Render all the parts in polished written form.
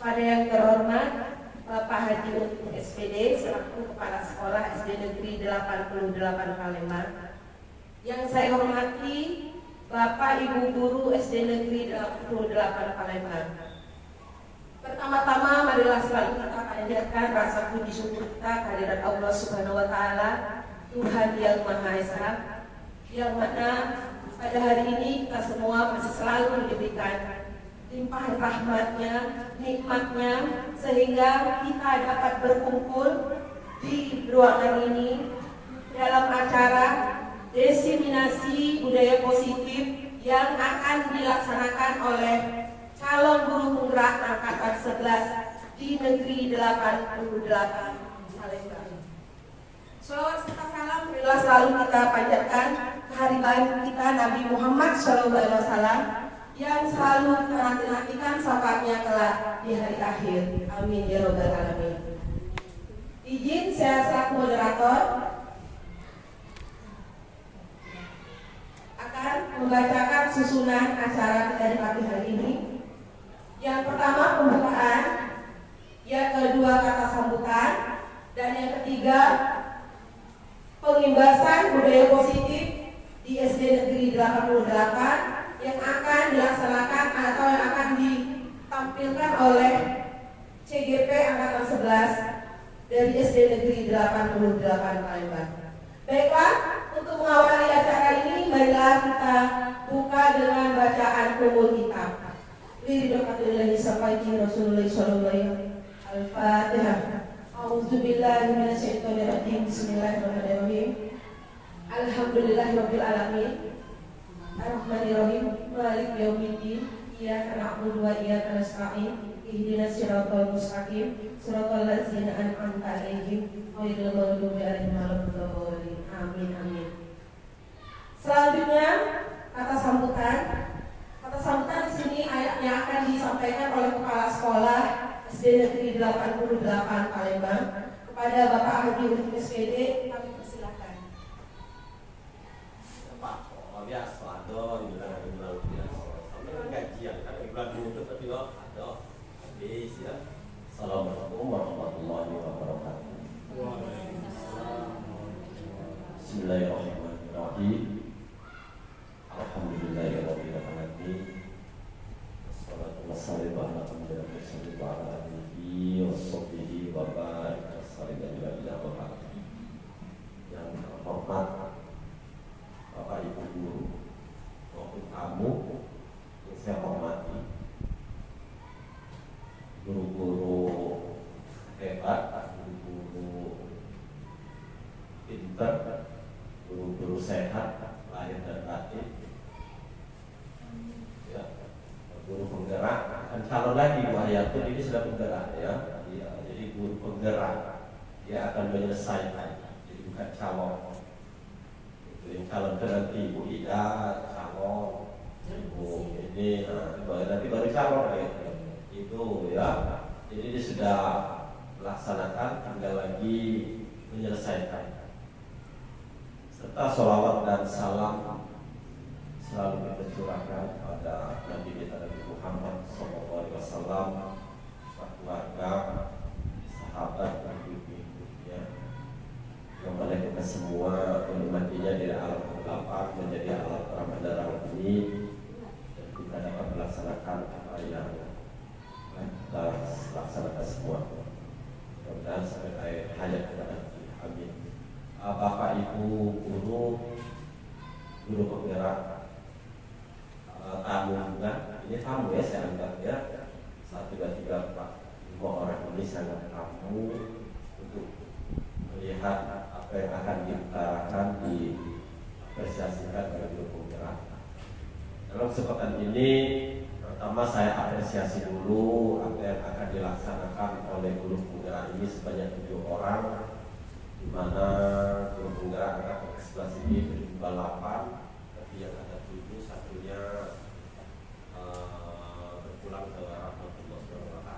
Pada yang terhormat Bapak Haji Untung SPD selaku Kepala Sekolah SD Negeri 88 Palembang. Yang saya hormati Bapak Ibu Guru SD Negeri 88 Palembang. Pertama-tama marilah selalu kita panjatkan rasa puji syukur kita kehadirat Allah Subhanahu wa taala, Tuhan yang Maha Esa, yang mana pada hari ini kita semua masih selalu diberikan limpahan rahmatnya, nikmatnya, sehingga kita dapat berkumpul di ruangan ini dalam acara diseminasi budaya positif yang akan dilaksanakan oleh calon guru penggerak angkatan 11 di Negeri 88 Palembang. Shalawat serta salam marilah selalu kita panjatkan kehadiran kita Nabi Muhammad SAW yang selalu menanti-nantikan syafaatnya kelak di hari akhir. Amin ya robbal alamin. Izin saya selaku moderator akan membacakan susunan acara kita di pagi hari ini. Yang pertama pembukaan, yang kedua kata sambutan, dan yang ketiga pengimbasan budaya positif di SD Negeri 88 yang akan dilaksanakan atau yang akan ditampilkan oleh CGP Angkatan 11 dari SD Negeri 88 Palembang. Baiklah, untuk mengawali acara ini, marilah kita buka dengan bacaan umul kitab. Liridokatulillahi sampaikan Rasulullah SAW. Al-Fatihah. A'udzubillahi minasyaitonirrajim. Bismillahirrahmanirrahim. Alhamdulillahirabbil alamin. Ar-Rahmanir-Rahim. Maliki yaumiddin. Iyyaka na'budu wa iyyaka nasta'in. Ihdinas siratal mustaqim. Siratal ladzina an'amta 'alaihim ghairil maghdubi 'alaihim waladdallin. Amin amin. Selanjutnya kata sambutan. Kata sambutan di sini ayatnya akan disampaikan oleh Kepala Sekolah SD Negeri 88 Palembang kepada Bapak Haji Untung SPD. Kami persilakan. Pak, biasa ada di bulan biasa. Sampai gajian kan bulan dulu tapi ada habis ya. Assalamualaikum warahmatullahi wabarakatuh. Bismillahirrahmanirrahim. Alhamdulillahirabbil alamin. Wassalatu wassalamu ala rasulillah wa ala alihi washabbihi wa barik wasallam ila yang terhormat Bapak Ibu guru maupun tamu yang saya hormati, guru-guru hebat, guru-guru pintar, guru-guru sehat lahir dan batin, ya, guru penggerak, kan calon lagi Bu Hayatun ini sudah penggerak ya, jadi guru penggerak dia akan menyelesaikan, jadi bukan calon. Yang calon itu nanti Ibu Ida, calon, Ibu ini, nanti baru calon ya. Itu ya. Jadi dia sudah melaksanakan, tinggal lagi menyelesaikan. Serta sholawat dan salam selalu kita curahkan pada Nabi kita Nabi Muhammad SAW, keluarga, sahabat dan ibu-ibunya, yang mana kita semua menikmatinya dari alam ke-8 menjadi alam Ramadan ini, dan kita dapat melaksanakan apa yang kita laksanakan semua. Mudah-mudahan sampai akhir hayat kita nanti. Amin. Bapak Ibu guru penggerak, tamu juga. Ini tamu ya, saya anggap ya. 1, 2, 3, 4, 5 orang ini sangat tamu untuk melihat apa yang akan diutarakan, diapresiasikan oleh guru penggerak. Dalam kesempatan ini, pertama saya apresiasi dulu apa yang akan dilaksanakan oleh guru penggerak ini sebanyak 7 orang, di mana guru penggerak angkatan 11 ini berjumlah 8, tapi yang ada 7, satunya berpulang ke rahmatullah SWT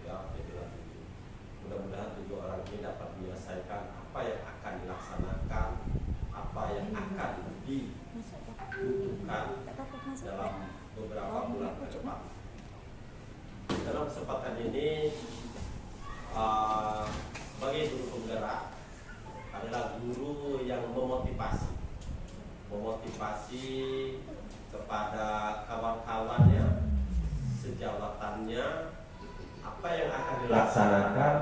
ya, jadilah 7. Mudah-mudahan 7 orang ini dapat menyelesaikan apa yang akan dilaksanakan, apa yang akan dibutuhkan dalam beberapa bulan ke depan. Dalam kesempatan ini sebagai guru penggerak adalah guru yang memotivasi kepada kawan-kawannya, sejawatannya, apa yang akan dilaksanakan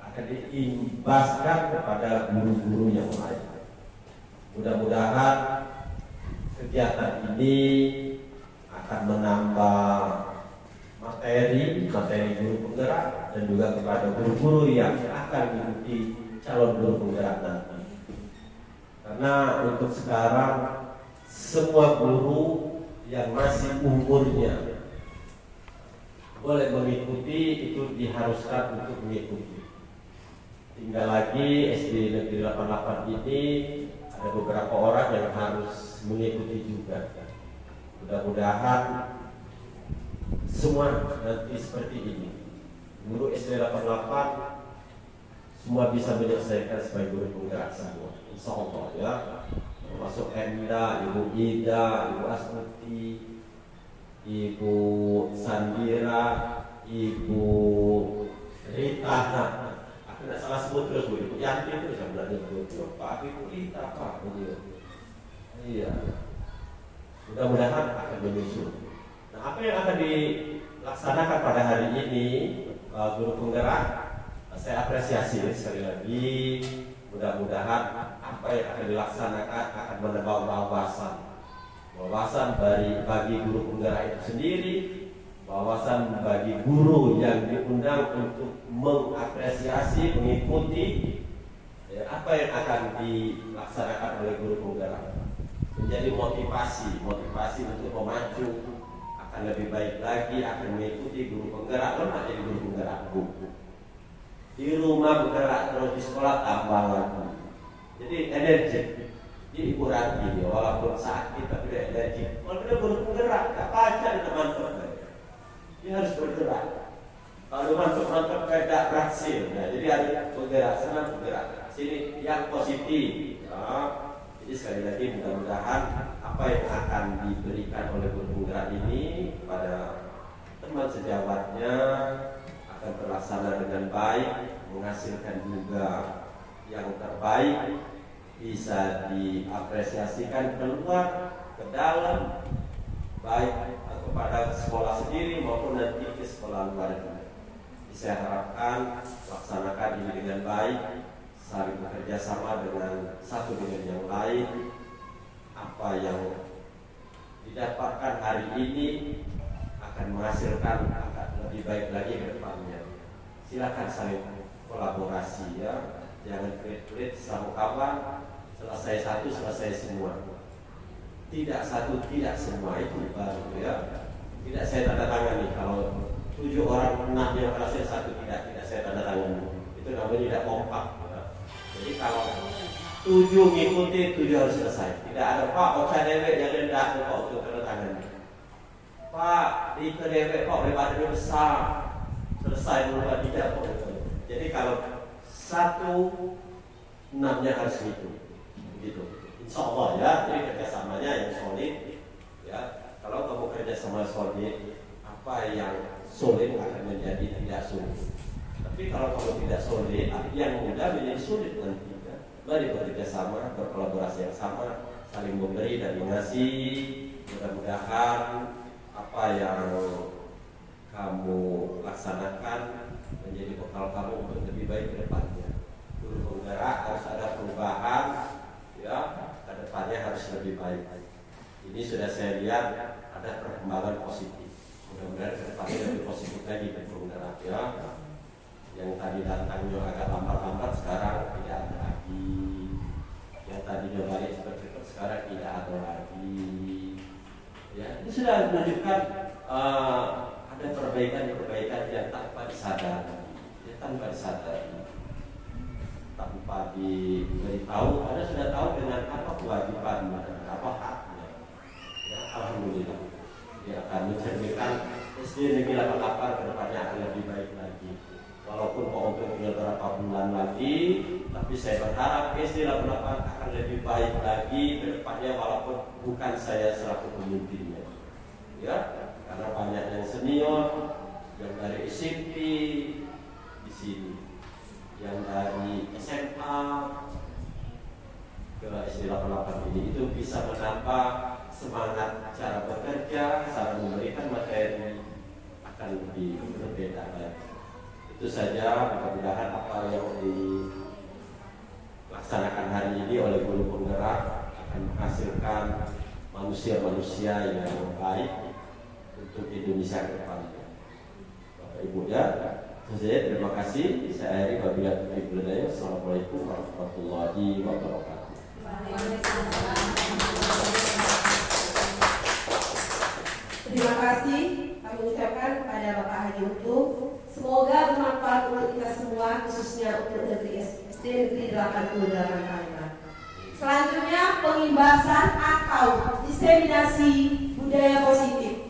akan diimbaskan kepada guru-guru yang lain. Mudah-mudahan kegiatan ini akan menambah materi guru penggerak dan juga kepada guru-guru yang akan mengikuti calon guru penggerak nanti. Karena untuk sekarang semua guru yang masih umurnya boleh mengikuti, itu diharuskan untuk mengikuti. Tinggal lagi SD Negeri 88 ini ada beberapa orang yang harus mengikuti juga. Mudah-mudahan semua nanti seperti ini. Guru SD 88 semua bisa menyelesaikan sebagai guru penggerak semua, insya Allah ya. Termasuk Enda, Ibu Ida, Ibu Astuti, Ibu Sandira, Ibu Rita. Aku tidak salah sebut terus Bu, Ibu Yanti terus yang belajar betul. Pak Ibu Rita Pak. Iya. Mudah-mudahan akan menyusul. Nah, apa yang akan dilaksanakan pada hari ini guru penggerak? Saya apresiasi sekali lagi. Mudah-mudahan apa yang akan dilaksanakan akan menambah wawasan bagi guru penggerak itu sendiri, wawasan bagi guru yang diundang untuk mengapresiasi, mengikuti apa yang akan dilaksanakan oleh guru penggerak, menjadi motivasi untuk memacu akan lebih baik lagi, akan mengikuti guru penggerak, jadi guru penggerak di rumah bergerak terus, di sekolah tambah lagi. Jadi energi, jadi kurangi walaupun sakit tapi dia energi. Kalau dia guru penggerak, tak baca di teman-teman. Dia harus bergerak. Kalau mantap kayak tak berhasil, jadi ada bergerak, senang bergerak. Sini yang positif. Jadi sekali lagi mudah-mudahan apa yang akan diberikan oleh guru penggerak ini kepada teman sejawatnya akan terlaksana dengan baik, menghasilkan juga yang terbaik, bisa diapresiasikan keluar ke dalam, baik kepada sekolah sendiri maupun nanti ke sekolah luar negeri. Saya harapkan laksanakan ini dengan baik, saling bekerja sama dengan satu dengan yang lain. Apa yang didapatkan hari ini akan menghasilkan akan lebih baik lagi ke depannya. Silakan saling kolaborasi ya, jangan pelit-pelit sama kawan. Selesai satu selesai semua. Tidak satu tidak semua, itu baru ya. Tidak saya tanda tangan nih kalau 7 orang enaknya berhasil, satu tidak saya tanda tangan. Itu namanya tidak kompak. Ya. Jadi kalau 7 mengikuti, 7 harus selesai. Tidak ada Pak Ocha Dewek yang rendah Pak untuk tanda tangan. Pak di Dewek Pak badannya besar, selesai mulai tidak Pak. Jadi kalau 1 6-nya harus begitu. Insya Allah ya, jadi kerjasamanya yang solid ya. Kalau kamu kerjasama solid, apa yang solid akan menjadi tidak sulit. Tapi kalau kamu tidak solid, yang mudah menjadi sulit nanti. Ya. Mari bekerjasama, berkolaborasi yang sama, saling memberi dan mengasih. Mudah-mudahan apa yang kamu laksanakan menjadi bekal kamu untuk lebih baik ke depannya. Guru penggerak harus ada perubahan, ya, ke depannya harus lebih baik. Ini sudah saya lihat ada perkembangan positif. Mudah-mudahan ke depannya lebih positif lagi guru penggerak ya. Yang tadi datangnya agak lambat-lambat sekarang tidak ada lagi. Yang tadinya balik seperti itu sekarang tidak ada lagi. Ya, ini sudah menunjukkan ada perbaikan-perbaikan yang tanpa disadari, tanpa diberitahu. Anda sudah tahu dengan apa kewajiban, apa haknya. Ya, alhamdulillah. Dia akan mencerminkan SD Negeri 88 ke depannya akan lebih baik lagi. Walaupun Pak untuk tinggal beberapa bulan lagi, tapi saya berharap SD 88 akan lebih baik lagi ke depannya, walaupun bukan saya selaku pemimpinnya. Ya, karena banyak yang senior yang dari SMP di sini, yang dari SMA ke SD 88 ini itu bisa menambah semangat cara bekerja, cara memberikan materi akan lebih berbeda lagi. Itu saja, mudah-mudahan apa yang dilaksanakan hari ini oleh guru penggerak akan menghasilkan manusia-manusia yang baik untuk Indonesia ke depannya. Bapak Ibu ya, saya terima kasih. Saya akhiri wabillahi taufiq. Assalamualaikum warahmatullahi wabarakatuh. Terima kasih kami ucapkan kepada Bapak Haji Utuh. Semoga bermanfaat untuk kita semua, khususnya untuk negeri SD Negeri 88 Palembang. Selanjutnya pengimbasan atau diseminasi budaya positif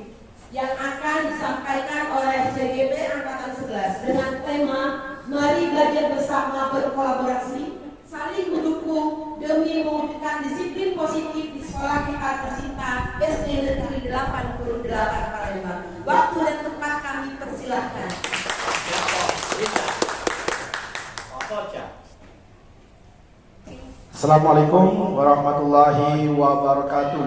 yang akan disampaikan oleh JGB Angkatan 11 dengan tema Mari belajar bersama berkolaborasi, saling mendukung demi mewujudkan disiplin positif di sekolah kita tercinta SD Negeri 88 Palembang. Waktu dan tempat kami persilahkan. Assalamualaikum warahmatullahi wabarakatuh.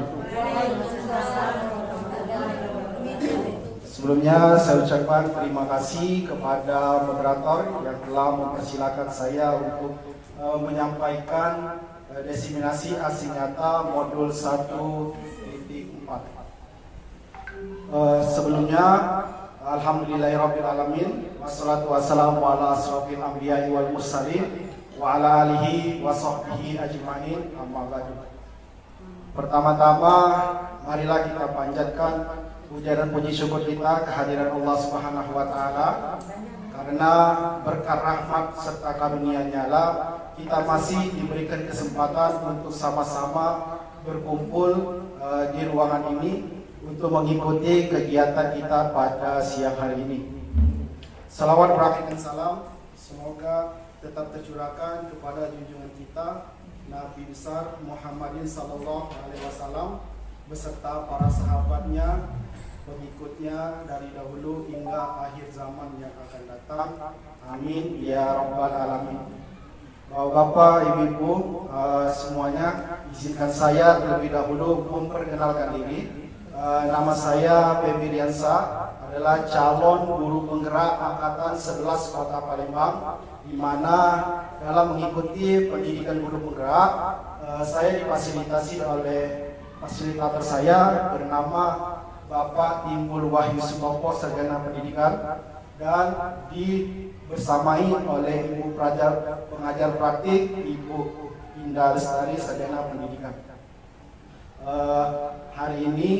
Sebelumnya saya ucapkan terima kasih kepada moderator yang telah mempersilakan saya untuk menyampaikan diseminasi aksi nyata modul 1.4. Sebelumnya alhamdulillahirrabbilalamin, wassalatu wassalamu ala asrofil anbiya'i wal mursalin wa ala alihi wa sahbihi ajma'in, amma ba'du. Pertama-tama marilah kita panjatkan puja dan puji syukur kita kehadiran Allah Subhanahu wa taala, karena berkat rahmat serta karunia-Nya lah kita masih diberikan kesempatan untuk sama-sama berkumpul di ruangan ini untuk mengikuti kegiatan kita pada siang hari ini. Salawat berakhir dan salam semoga tetap tercurahkan kepada junjungan kita Nabi besar Muhammadin sallallahu alaihi wasallam beserta para sahabatnya, pengikutnya dari dahulu hingga akhir zaman yang akan datang. Amin ya rabbal alamin. Bapak, Ibu, semuanya, izinkan saya terlebih dahulu memperkenalkan diri. Nama saya Feby Diansa, adalah calon guru penggerak angkatan 11 Kota Palembang, di mana dalam mengikuti pendidikan guru penggerak saya difasilitasi oleh fasilitator saya bernama Bapak Timbul Wahyu Sutopo, Sarjana Pendidikan, dan dibersamai oleh Ibu pengajar praktik Ibu Indah Lestari, Sarjana Pendidikan. Hari ini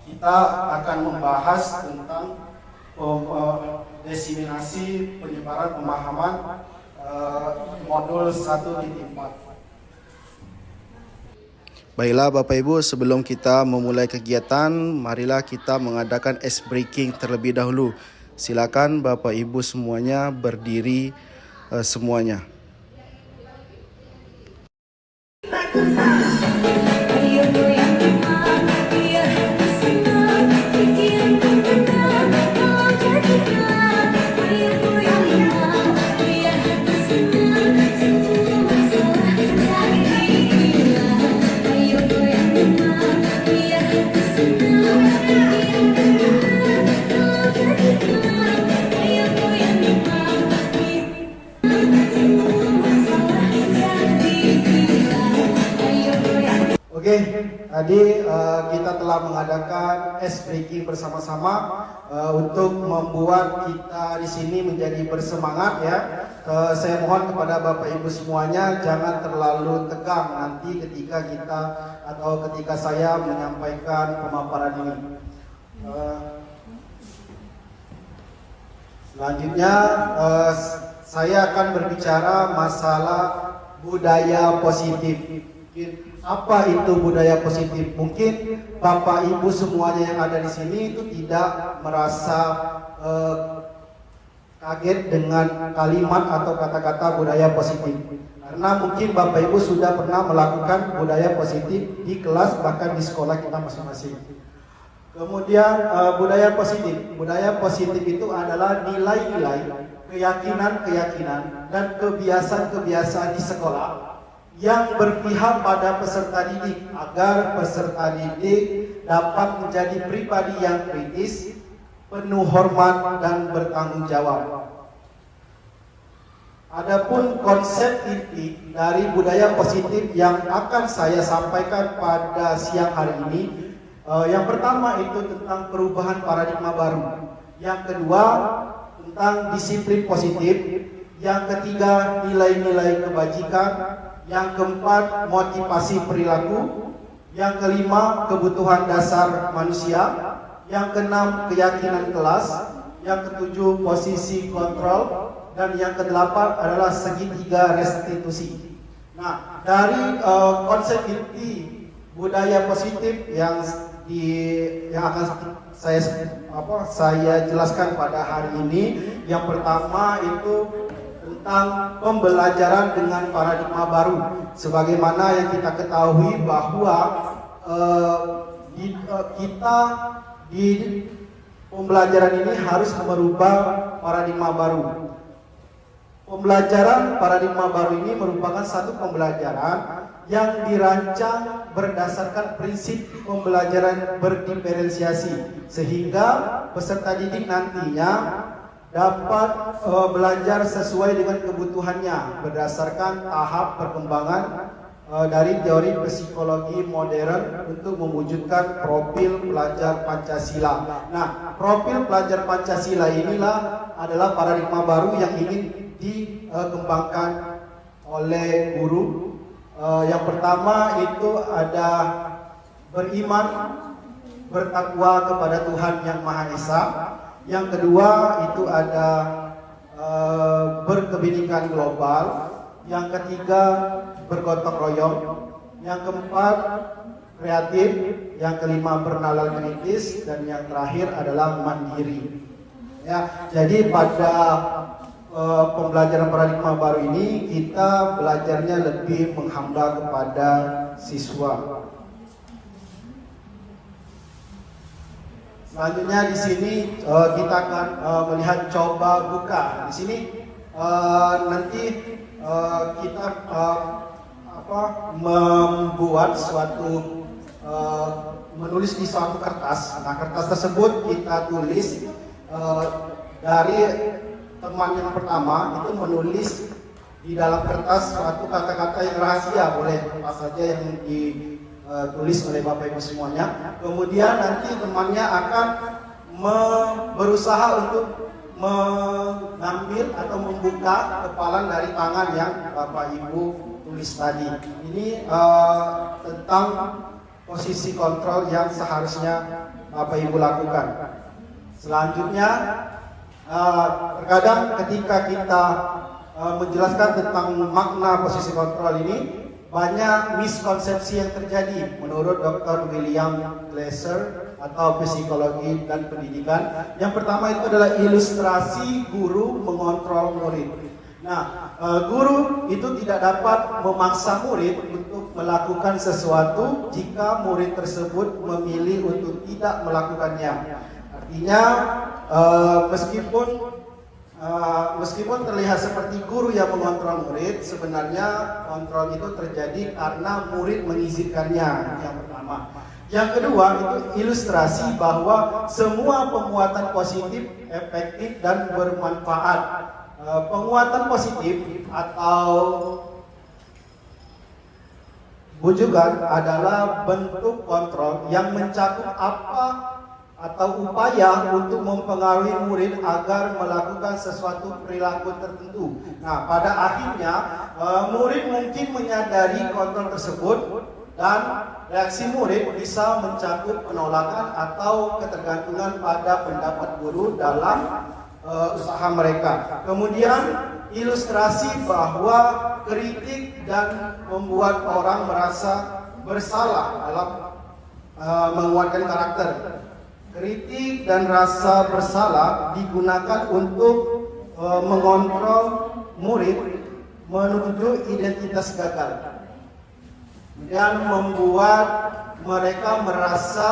kita akan membahas tentang diseminasi penyebaran pemahaman modul 1.4. Baiklah Bapak Ibu, sebelum kita memulai kegiatan, marilah kita mengadakan ice breaking terlebih dahulu. Silakan Bapak Ibu semuanya berdiri semuanya. Oke, tadi kita telah mengadakan ice breaking bersama-sama untuk membuat kita di sini menjadi bersemangat ya. Saya mohon kepada Bapak Ibu semuanya jangan terlalu tegang nanti ketika kita atau ketika saya menyampaikan pemaparan ini. Selanjutnya saya akan berbicara masalah budaya positif. Apa itu budaya positif? Mungkin Bapak Ibu semuanya yang ada di sini itu tidak merasa kaget dengan kalimat atau kata-kata budaya positif, karena mungkin Bapak Ibu sudah pernah melakukan budaya positif di kelas bahkan di sekolah kita masing-masing. Kemudian budaya positif. Budaya positif itu adalah nilai-nilai, keyakinan-keyakinan, dan kebiasaan-kebiasaan di sekolah yang berpihak pada peserta didik agar peserta didik dapat menjadi pribadi yang kritis, penuh hormat, dan bertanggung jawab. Adapun konsep inti dari budaya positif yang akan saya sampaikan pada siang hari ini, yang pertama itu tentang perubahan paradigma baru. Yang kedua tentang disiplin positif. Yang ketiga nilai-nilai kebajikan. Yang keempat motivasi perilaku. Yang kelima kebutuhan dasar manusia. Yang keenam keyakinan kelas. Yang ketujuh posisi kontrol. Dan yang kedelapan adalah segitiga restitusi. Nah, dari konsep inti budaya positif yang akan saya jelaskan pada hari ini, yang pertama itu tentang pembelajaran dengan paradigma baru. Sebagaimana yang kita ketahui bahwa kita di pembelajaran ini harus merubah paradigma baru. Pembelajaran paradigma baru ini merupakan satu pembelajaran yang dirancang berdasarkan prinsip pembelajaran berdiferensiasi, sehingga peserta didik nantinya dapat belajar sesuai dengan kebutuhannya berdasarkan tahap perkembangan dari teori psikologi modern untuk mewujudkan profil pelajar Pancasila. Nah, profil pelajar Pancasila inilah adalah paradigma baru yang ingin dikembangkan oleh guru. Yang pertama itu ada beriman, bertakwa kepada Tuhan Yang Maha Esa. Yang kedua itu ada berkebinekaan global. Yang ketiga bergotong royong. Yang keempat kreatif. Yang kelima bernalar kritis. Dan yang terakhir adalah mandiri. Ya, jadi pada pembelajaran paradigma baru ini kita belajarnya lebih menghamba kepada siswa. Selanjutnya di sini kita akan melihat coba buka. Di sini nanti kita membuat suatu menulis di suatu kertas. Nah, kertas tersebut kita tulis dari teman yang pertama itu menulis di dalam kertas suatu kata-kata yang rahasia, boleh apa saja yang ditulis oleh Bapak Ibu semuanya. Kemudian nanti temannya akan berusaha untuk mengambil atau membuka kepalan dari tangan yang Bapak Ibu tulis tadi. Ini tentang posisi kontrol yang seharusnya Bapak Ibu lakukan. Selanjutnya, terkadang ketika kita menjelaskan tentang makna posisi kontrol ini, banyak miskonsepsi yang terjadi menurut Dr. William Glasser atau psikologi dan pendidikan. Yang pertama itu adalah ilustrasi guru mengontrol murid. Nah, guru itu tidak dapat memaksa murid untuk melakukan sesuatu jika murid tersebut memilih untuk tidak melakukannya. Artinya meskipun terlihat seperti guru yang mengontrol murid, sebenarnya kontrol itu terjadi karena murid mengizinkannya. Yang pertama. Yang kedua itu ilustrasi bahwa semua penguatan positif, efektif dan bermanfaat. Penguatan positif atau bujukan adalah bentuk kontrol yang mencakup apa atau upaya untuk mempengaruhi murid agar melakukan sesuatu perilaku tertentu. Nah, pada akhirnya murid mungkin menyadari kontrol tersebut dan reaksi murid bisa mencakup penolakan atau ketergantungan pada pendapat guru dalam usaha mereka. Kemudian ilustrasi bahwa kritik dan membuat orang merasa bersalah dalam menguatkan karakter. Kritik dan rasa bersalah digunakan untuk mengontrol murid menuju identitas gagal dan membuat mereka merasa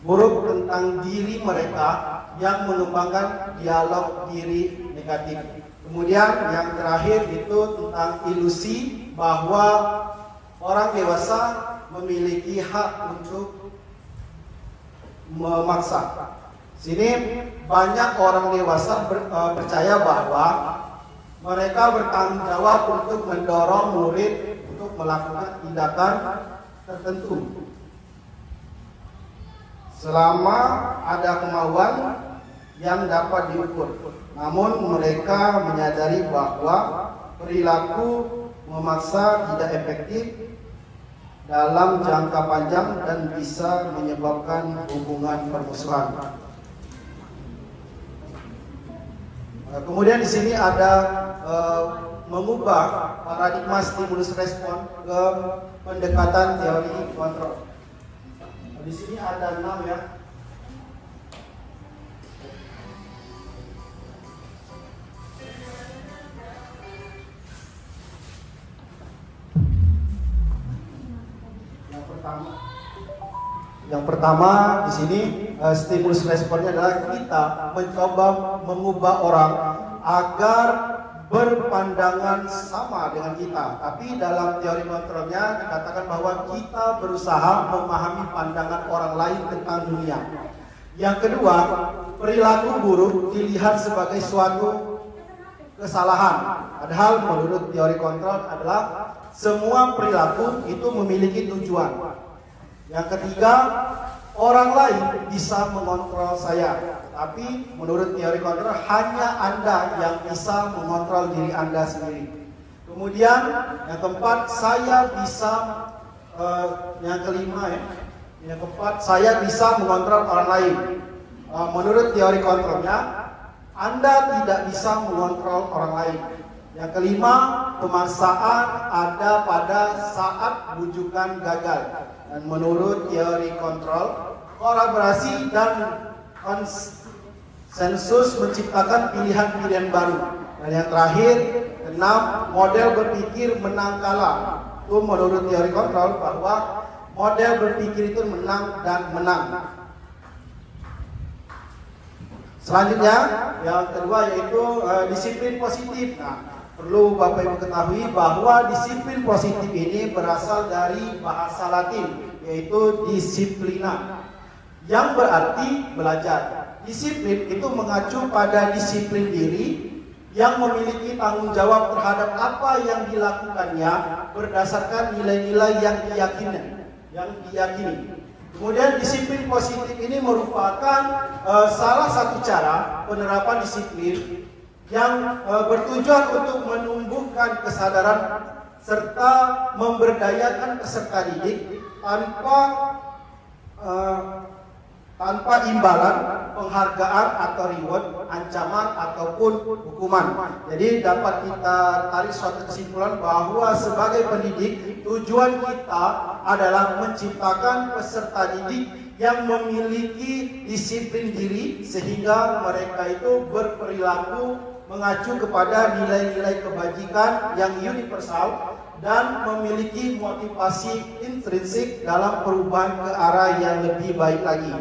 buruk tentang diri mereka yang mengembangkan dialog diri negatif. Kemudian yang terakhir itu tentang ilusi bahwa orang dewasa memiliki hak untuk memaksa. Sini banyak orang dewasa percaya bahwa mereka bertanggung jawab untuk mendorong murid untuk melakukan tindakan tertentu. Selama ada kemauan yang dapat diukur. Namun mereka menyadari bahwa perilaku memaksa tidak efektif dalam jangka panjang dan bisa menyebabkan hubungan permusuhan. Kemudian di sini ada mengubah paradigma stimulus respon ke pendekatan teori kontrol. Di sini ada 6 ya. Yang pertama di sini stimulus responnya adalah kita mencoba mengubah orang agar berpandangan sama dengan kita. Tapi dalam teori kontrolnya dikatakan bahwa kita berusaha memahami pandangan orang lain tentang dunia. Yang kedua, perilaku buruk dilihat sebagai suatu kesalahan. Padahal menurut teori kontrol adalah semua perilaku itu memiliki tujuan. Yang ketiga, orang lain bisa mengontrol saya. Tapi menurut teori kontrol hanya Anda yang bisa mengontrol diri Anda sendiri. Kemudian yang keempat, yang kelima ya. Yang keempat, saya bisa mengontrol orang lain. Menurut teori kontrolnya, Anda tidak bisa mengontrol orang lain. Yang kelima, pemaksaan ada pada saat bujukan gagal. Dan menurut teori kontrol, kolaborasi dan konsensus menciptakan pilihan-pilihan baru. Dan yang terakhir, 6, model berpikir menang kalah. Itu menurut teori kontrol bahwa model berpikir itu menang dan menang. Selanjutnya, yang kedua yaitu disiplin positif. Nah, perlu Bapak Ibu ketahui bahwa disiplin positif ini berasal dari bahasa Latin, yaitu disiplina, yang berarti belajar. Disiplin itu mengacu pada disiplin diri yang memiliki tanggung jawab terhadap apa yang dilakukannya berdasarkan nilai-nilai yang diyakini. Kemudian disiplin positif ini merupakan salah satu cara penerapan disiplin yang bertujuan untuk menumbuhkan kesadaran serta memberdayakan peserta didik tanpa imbalan, penghargaan atau reward, ancaman ataupun hukuman. Jadi dapat kita tarik suatu kesimpulan bahwa sebagai pendidik tujuan kita adalah menciptakan peserta didik yang memiliki disiplin diri sehingga mereka itu berperilaku mengacu kepada nilai-nilai kebajikan yang universal dan memiliki motivasi intrinsik dalam perubahan ke arah yang lebih baik lagi.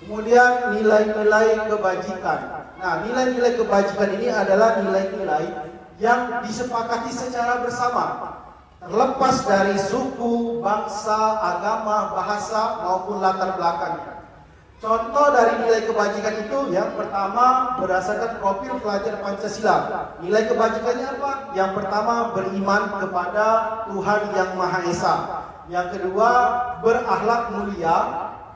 Kemudian nilai-nilai kebajikan. Nah, nilai-nilai kebajikan ini adalah nilai-nilai yang disepakati secara bersama, terlepas dari suku, bangsa, agama, bahasa maupun latar belakangnya. Contoh dari nilai kebajikan itu yang pertama berdasarkan profil pelajar Pancasila. Nilai kebajikannya apa? Yang pertama beriman kepada Tuhan Yang Maha Esa. Yang kedua berakhlak mulia,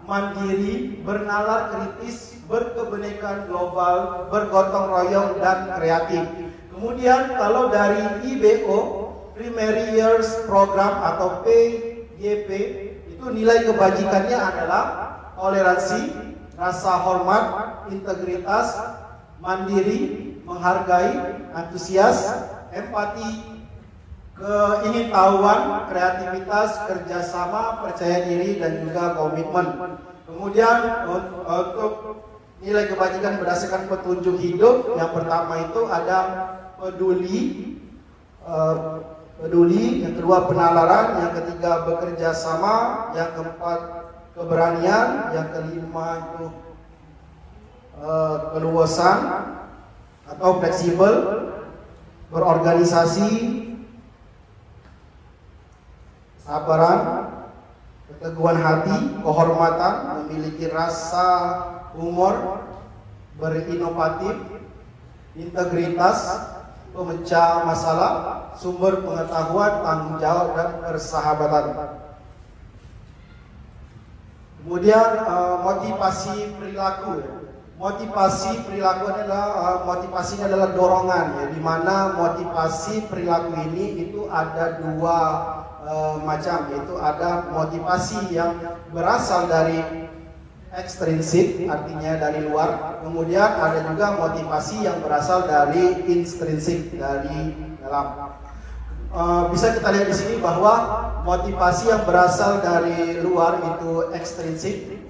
mandiri, bernalar kritis, berkebenekaan global, bergotong royong dan kreatif. Kemudian kalau dari IBO, Primary Years Program atau PYP, itu nilai kebajikannya adalah toleransi, rasa hormat, integritas, mandiri, menghargai, antusias, empati, keingintahuan, kreativitas, kerjasama, percaya diri, dan juga komitmen. Kemudian untuk nilai kebajikan berdasarkan petunjuk hidup, yang pertama itu ada peduli, yang kedua penalaran, yang ketiga bekerja sama, yang keempat keberanian, yang kelima itu keluasan atau fleksibel, berorganisasi, sabaran, keteguhan hati, kehormatan, memiliki rasa humor, berinovatif, integritas, pemecah masalah, sumber pengetahuan, tanggung jawab, dan persahabatan. Kemudian motivasi perilaku. Motivasi perilaku adalah motivasinya adalah dorongan, ya, di mana motivasi perilaku ini itu ada dua macam, yaitu ada motivasi yang berasal dari ekstrinsik, artinya dari luar. Kemudian ada juga motivasi yang berasal dari intrinsik, dari dalam. Bisa kita lihat di sini bahwa motivasi yang berasal dari luar itu ekstrinsik,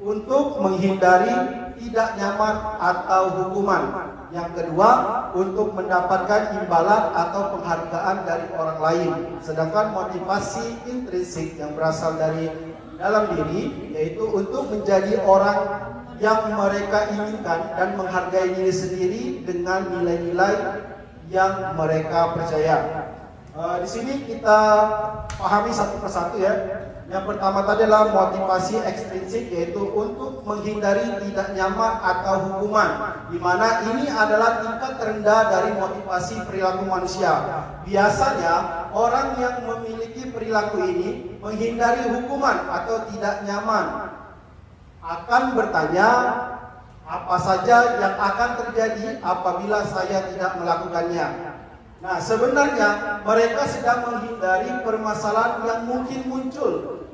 untuk menghindari tidak nyaman atau hukuman. Yang kedua, untuk mendapatkan imbalan atau penghargaan dari orang lain. Sedangkan motivasi intrinsik yang berasal dari dalam diri, yaitu untuk menjadi orang yang mereka inginkan dan menghargai diri sendiri dengan nilai-nilai yang mereka percaya. Di sini kita pahami satu persatu, ya. Yang pertama tadi adalah motivasi ekstrinsik, yaitu untuk menghindari tidak nyaman atau hukuman, di mana ini adalah tingkat terendah dari motivasi perilaku manusia. Biasanya orang yang memiliki perilaku ini menghindari hukuman atau tidak nyaman akan bertanya, apa saja yang akan terjadi apabila saya tidak melakukannya. Nah, sebenarnya mereka sedang menghindari permasalahan yang mungkin muncul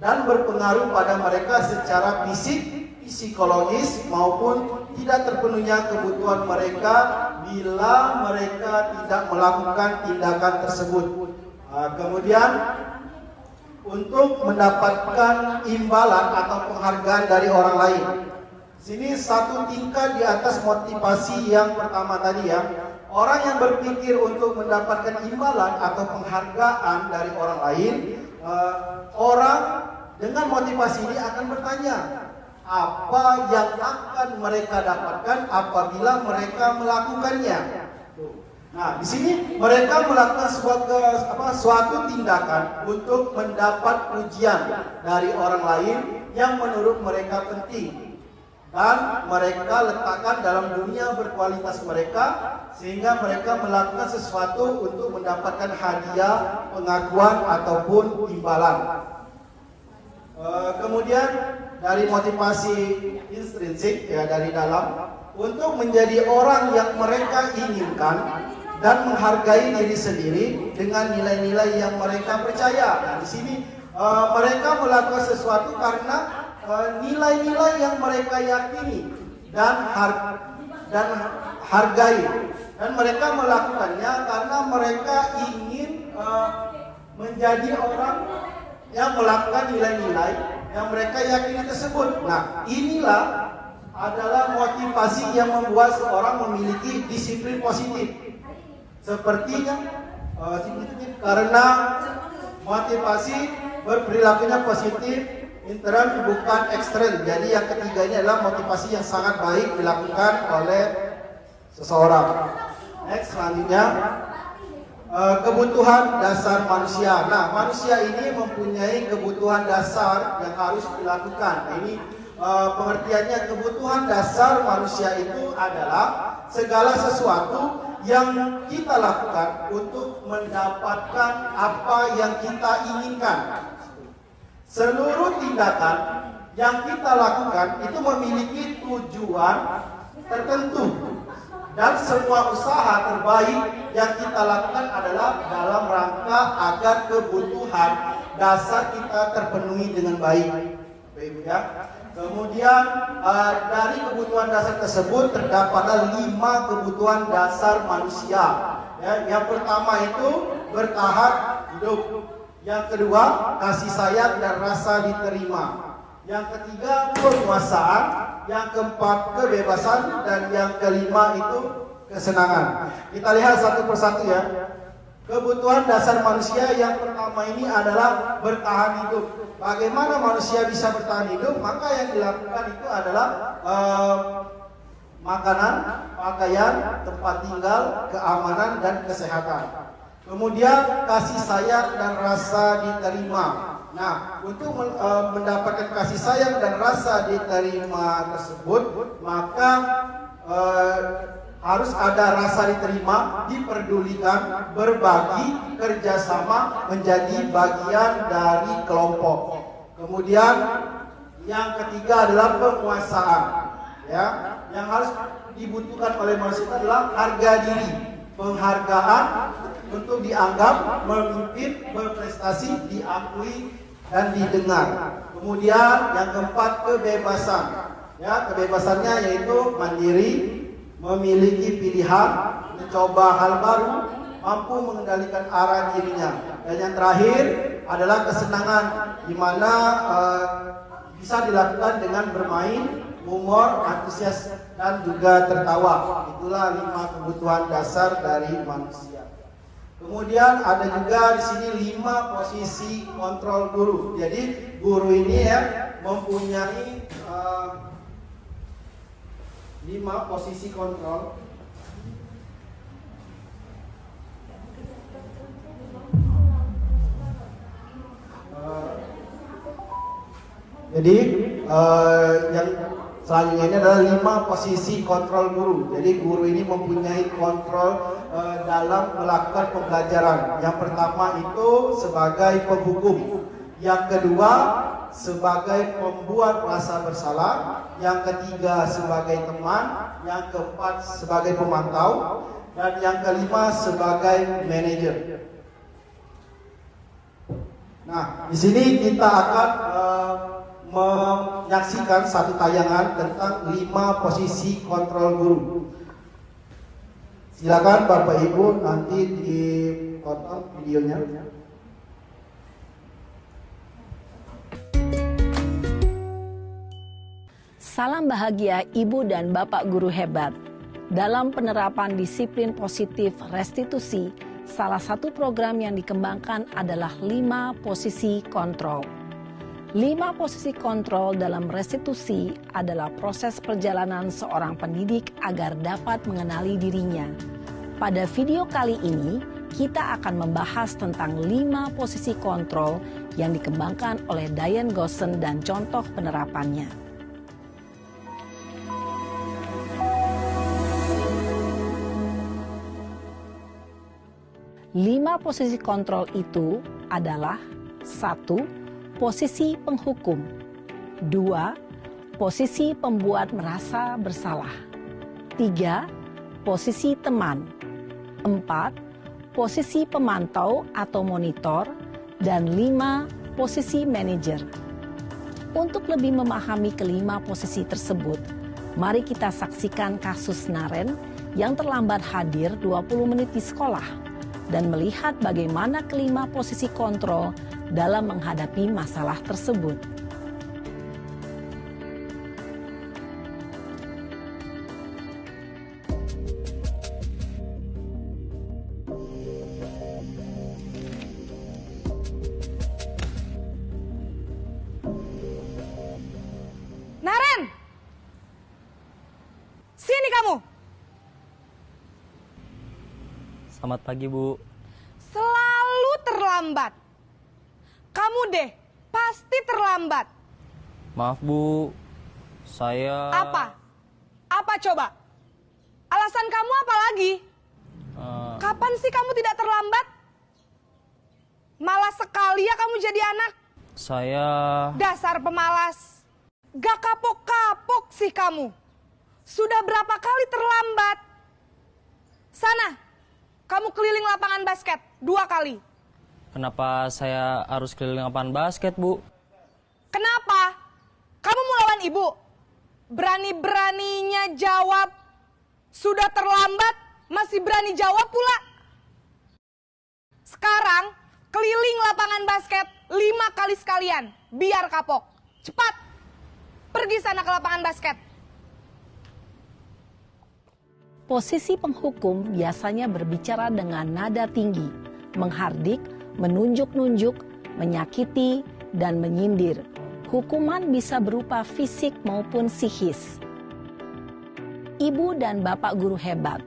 dan berpengaruh pada mereka secara fisik, psikologis, maupun tidak terpenuhnya kebutuhan mereka bila mereka tidak melakukan tindakan tersebut. Kemudian untuk mendapatkan imbalan atau penghargaan dari orang lain. Sini satu tingkat di atas motivasi yang pertama tadi, ya. Orang yang berpikir untuk mendapatkan imbalan atau penghargaan dari orang lain, orang dengan motivasi ini akan bertanya, apa yang akan mereka dapatkan apabila mereka melakukannya. Nah, di sini mereka melakukan suatu tindakan untuk mendapat pujian dari orang lain yang menurut mereka penting, dan mereka letakkan dalam dunia berkualitas mereka, sehingga mereka melakukan sesuatu untuk mendapatkan hadiah, pengakuan, ataupun imbalan. Kemudian dari motivasi intrinsik, ya, dari dalam, untuk menjadi orang yang mereka inginkan dan menghargai diri sendiri dengan nilai-nilai yang mereka percaya. Nah, di sini mereka melakukan sesuatu karena nilai-nilai yang mereka yakini dan hargai, dan mereka melakukannya karena mereka ingin menjadi orang yang melakukan nilai-nilai yang mereka yakini tersebut. Nah, inilah adalah motivasi yang membuat seorang memiliki disiplin positif. Sepertinya karena motivasi berperilakunya positif, intern bukan ekstern. Jadi yang ketiga ini adalah motivasi yang sangat baik dilakukan oleh seseorang. Next, selanjutnya kebutuhan dasar manusia. Nah, manusia ini mempunyai kebutuhan dasar yang harus dilakukan. Nah, ini pengertiannya, kebutuhan dasar manusia itu adalah segala sesuatu yang kita lakukan untuk mendapatkan apa yang kita inginkan. Seluruh tindakan yang kita lakukan itu memiliki tujuan tertentu, dan semua usaha terbaik yang kita lakukan adalah dalam rangka agar kebutuhan dasar kita terpenuhi dengan baik. Baik, ya. Kemudian dari kebutuhan dasar tersebut terdapat 5 kebutuhan dasar manusia. Ya, yang pertama itu bertahan hidup. Yang kedua, kasih sayang dan rasa diterima. Yang ketiga, penguasaan. Yang keempat, kebebasan. Dan yang kelima itu kesenangan. Kita lihat satu persatu, ya. Kebutuhan dasar manusia yang pertama ini adalah bertahan hidup. Bagaimana manusia bisa bertahan hidup? Maka yang dilakukan itu adalah makanan, pakaian, tempat tinggal, keamanan, dan kesehatan. Kemudian kasih sayang dan rasa diterima. Nah, untuk mendapatkan kasih sayang dan rasa diterima tersebut, maka harus ada rasa diterima, diperdulikan, berbagi, kerjasama, menjadi bagian dari kelompok. Kemudian yang ketiga adalah penguasaan. Ya, yang harus dibutuhkan oleh manusia adalah harga diri, penghargaan untuk dianggap, memimpin, berprestasi, diakui dan didengar. Kemudian yang keempat kebebasan. Ya, kebebasannya yaitu mandiri, memiliki pilihan, mencoba hal baru, mampu mengendalikan arah dirinya. Dan yang terakhir adalah kesenangan, di mana bisa dilakukan dengan bermain, humor, antusias, dan juga tertawa. Itulah 5 kebutuhan dasar dari manusia. Kemudian ada juga di sini 5 posisi kontrol guru. Jadi guru ini ya mempunyai 5 posisi kontrol. Jadi yang selanjutnya ini adalah 5 posisi kontrol guru. Jadi guru ini mempunyai kontrol dalam melakukan pembelajaran. Yang pertama itu sebagai penghukum. Yang kedua sebagai pembuat rasa bersalah. Yang ketiga sebagai teman. Yang keempat sebagai pemantau. Dan yang kelima sebagai manajer. Nah, di sini kita akan menyaksikan satu tayangan tentang 5 posisi kontrol guru. Silakan Bapak Ibu nanti ditonton videonya. Salam bahagia Ibu dan Bapak guru hebat. Dalam penerapan disiplin positif restitusi, salah satu program yang dikembangkan adalah 5 posisi kontrol. 5 posisi kontrol dalam restitusi adalah proses perjalanan seorang pendidik agar dapat mengenali dirinya. Pada video kali ini, kita akan membahas tentang 5 posisi kontrol yang dikembangkan oleh Diane Goossen dan contoh penerapannya. Lima posisi kontrol itu adalah 1. Posisi penghukum. 2. Posisi pembuat merasa bersalah. 3. Posisi teman. 4. Posisi pemantau atau monitor. Dan 5. Posisi manajer. Untuk lebih memahami kelima posisi tersebut, mari kita saksikan kasus Naren yang terlambat hadir 20 menit di sekolah dan melihat bagaimana kelima posisi kontrol dalam menghadapi masalah tersebut. Naren! Sini kamu! Selamat pagi, Bu. Selalu terlambat. Kamu deh, pasti terlambat. Maaf, Bu. Saya... Apa? Apa coba? Alasan kamu apa lagi? Kapan sih kamu tidak terlambat? Malas sekali ya kamu jadi anak. Saya... Dasar pemalas. Gak kapok-kapok sih kamu. Sudah berapa kali terlambat? Sana, kamu keliling lapangan basket 2 kali. Kenapa saya harus keliling lapangan basket, Bu? Kenapa? Kamu mau lawan ibu? Berani-beraninya jawab. Sudah terlambat, masih berani jawab pula. Sekarang, keliling lapangan basket 5 kali sekalian. Biar kapok. Cepat, pergi sana ke lapangan basket. Posisi penghukum biasanya berbicara dengan nada tinggi menghardik, menunjuk-nunjuk, menyakiti, dan menyindir. Hukuman bisa berupa fisik maupun psikis. Ibu dan bapak guru hebat.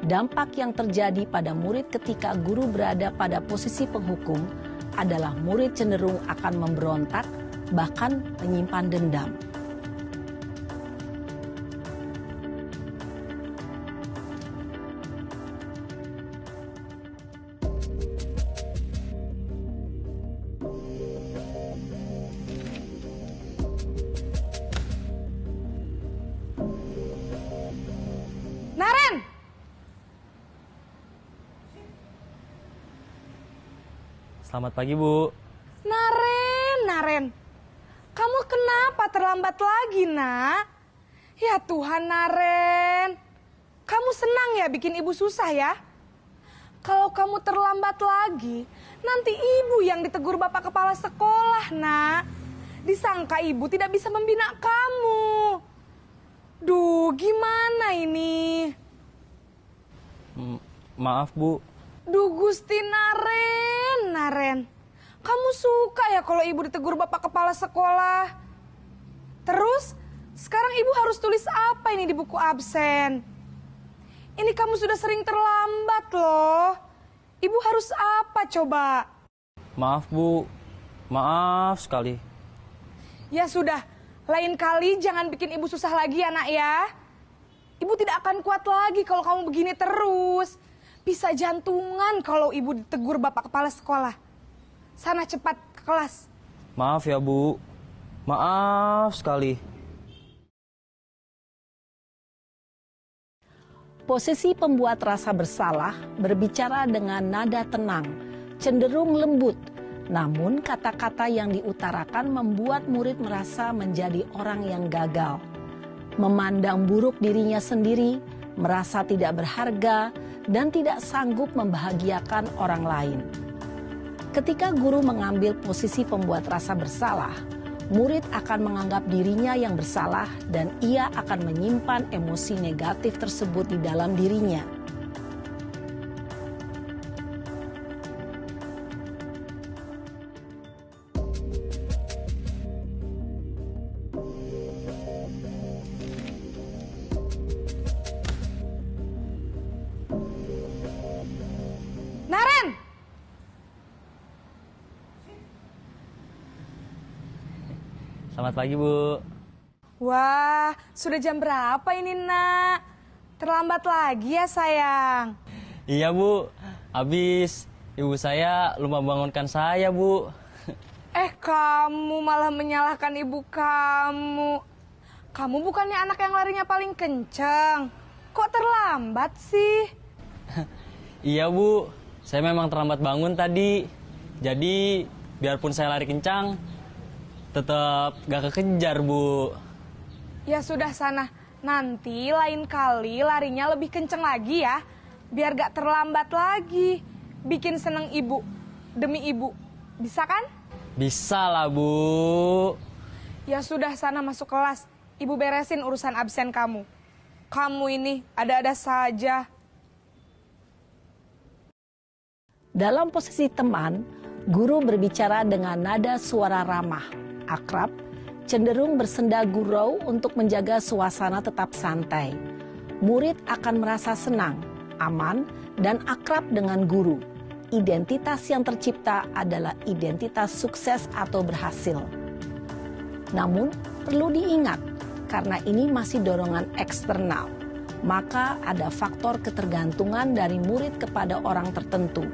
Dampak yang terjadi pada murid ketika guru berada pada posisi penghukum adalah murid cenderung akan memberontak, bahkan menyimpan dendam. Naren! Selamat pagi, Bu. Naren. Kamu kenapa terlambat lagi, Nak? Ya Tuhan, Naren. Kamu senang ya bikin ibu susah ya? Kalau kamu terlambat lagi, nanti ibu yang ditegur bapak kepala sekolah, Nak. Disangka ibu tidak bisa membina kamu. Duh, gimana ini? Maaf, Bu. Duh, Gusti Naren. Kamu suka ya kalau ibu ditegur bapak kepala sekolah? Terus, sekarang ibu harus tulis apa ini di buku absen? Ini kamu sudah sering terlambat loh. Ibu harus apa coba? Maaf, Bu. Maaf sekali. Ya sudah, lain kali jangan bikin ibu susah lagi ya, Nak ya. Ibu tidak akan kuat lagi kalau kamu begini terus. Bisa jantungan kalau ibu ditegur bapak kepala sekolah. Sana cepat ke kelas. Maaf ya, Bu. Maaf sekali. Posisi pembuat rasa bersalah berbicara dengan nada tenang, cenderung lembut. Namun kata-kata yang diutarakan membuat murid merasa menjadi orang yang gagal. Memandang buruk dirinya sendiri, merasa tidak berharga, dan tidak sanggup membahagiakan orang lain. Ketika guru mengambil posisi pembuat rasa bersalah, murid akan menganggap dirinya yang bersalah dan ia akan menyimpan emosi negatif tersebut di dalam dirinya. Naren! Selamat pagi, Bu. Wah, sudah jam berapa ini, Nak? Terlambat lagi ya, sayang. Iya, Bu. Habis ibu saya lupa bangunkan saya, Bu. Kamu malah menyalahkan ibu kamu. Kamu bukannya anak yang larinya paling kencang. Kok terlambat sih? Iya, Bu. Saya memang terlambat bangun tadi. Jadi, biarpun saya lari kencang, tetap gak kekejar, Bu. Ya sudah sana, nanti lain kali larinya lebih kenceng lagi ya. Biar gak terlambat lagi. Bikin seneng ibu, demi ibu. Bisa kan? Bisa lah, Bu. Ya sudah sana masuk kelas. Ibu beresin urusan absen kamu. Kamu ini ada-ada saja. Dalam posisi teman, guru berbicara dengan nada suara ramah, akrab, cenderung bersenda gurau untuk menjaga suasana tetap santai. Murid akan merasa senang, aman, dan akrab dengan guru. Identitas yang tercipta adalah identitas sukses atau berhasil. Namun, perlu diingat, karena ini masih dorongan eksternal, maka ada faktor ketergantungan dari murid kepada orang tertentu.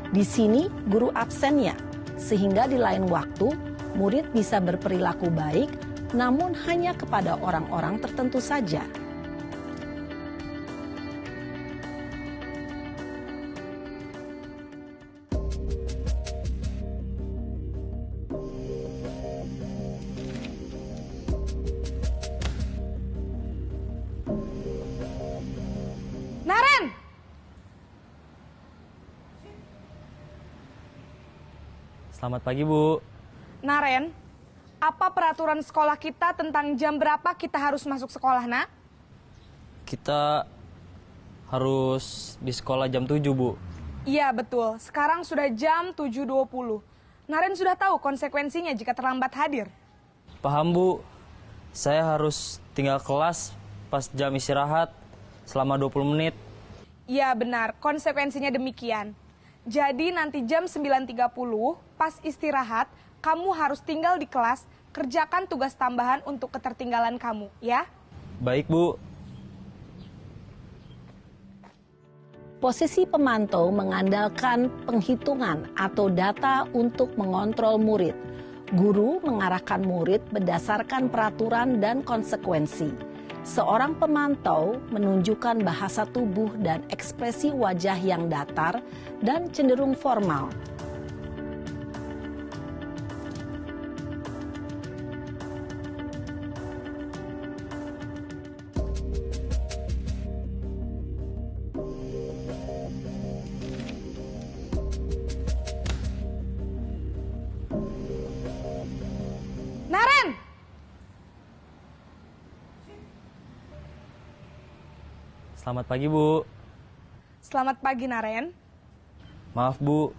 Di sini guru absennya, sehingga di lain waktu murid bisa berperilaku baik, namun hanya kepada orang-orang tertentu saja. Naren! Selamat pagi, Bu. Naren, apa peraturan sekolah kita tentang jam berapa kita harus masuk sekolah, Nak? Kita harus di sekolah jam 7, Bu. Iya betul, sekarang sudah jam 7.20. Naren sudah tahu konsekuensinya jika terlambat hadir. Paham Bu, saya harus tinggal kelas pas jam istirahat selama 20 menit. Iya benar, konsekuensinya demikian. Jadi nanti jam 9.30 pas istirahat, kamu harus tinggal di kelas, kerjakan tugas tambahan untuk ketertinggalan kamu, ya? Baik Bu. Posisi pemantau mengandalkan penghitungan atau data untuk mengontrol murid. Guru mengarahkan murid berdasarkan peraturan dan konsekuensi. Seorang pemantau menunjukkan bahasa tubuh dan ekspresi wajah yang datar dan cenderung formal. Naren! Selamat pagi Bu. Selamat pagi Naren. Maaf Bu,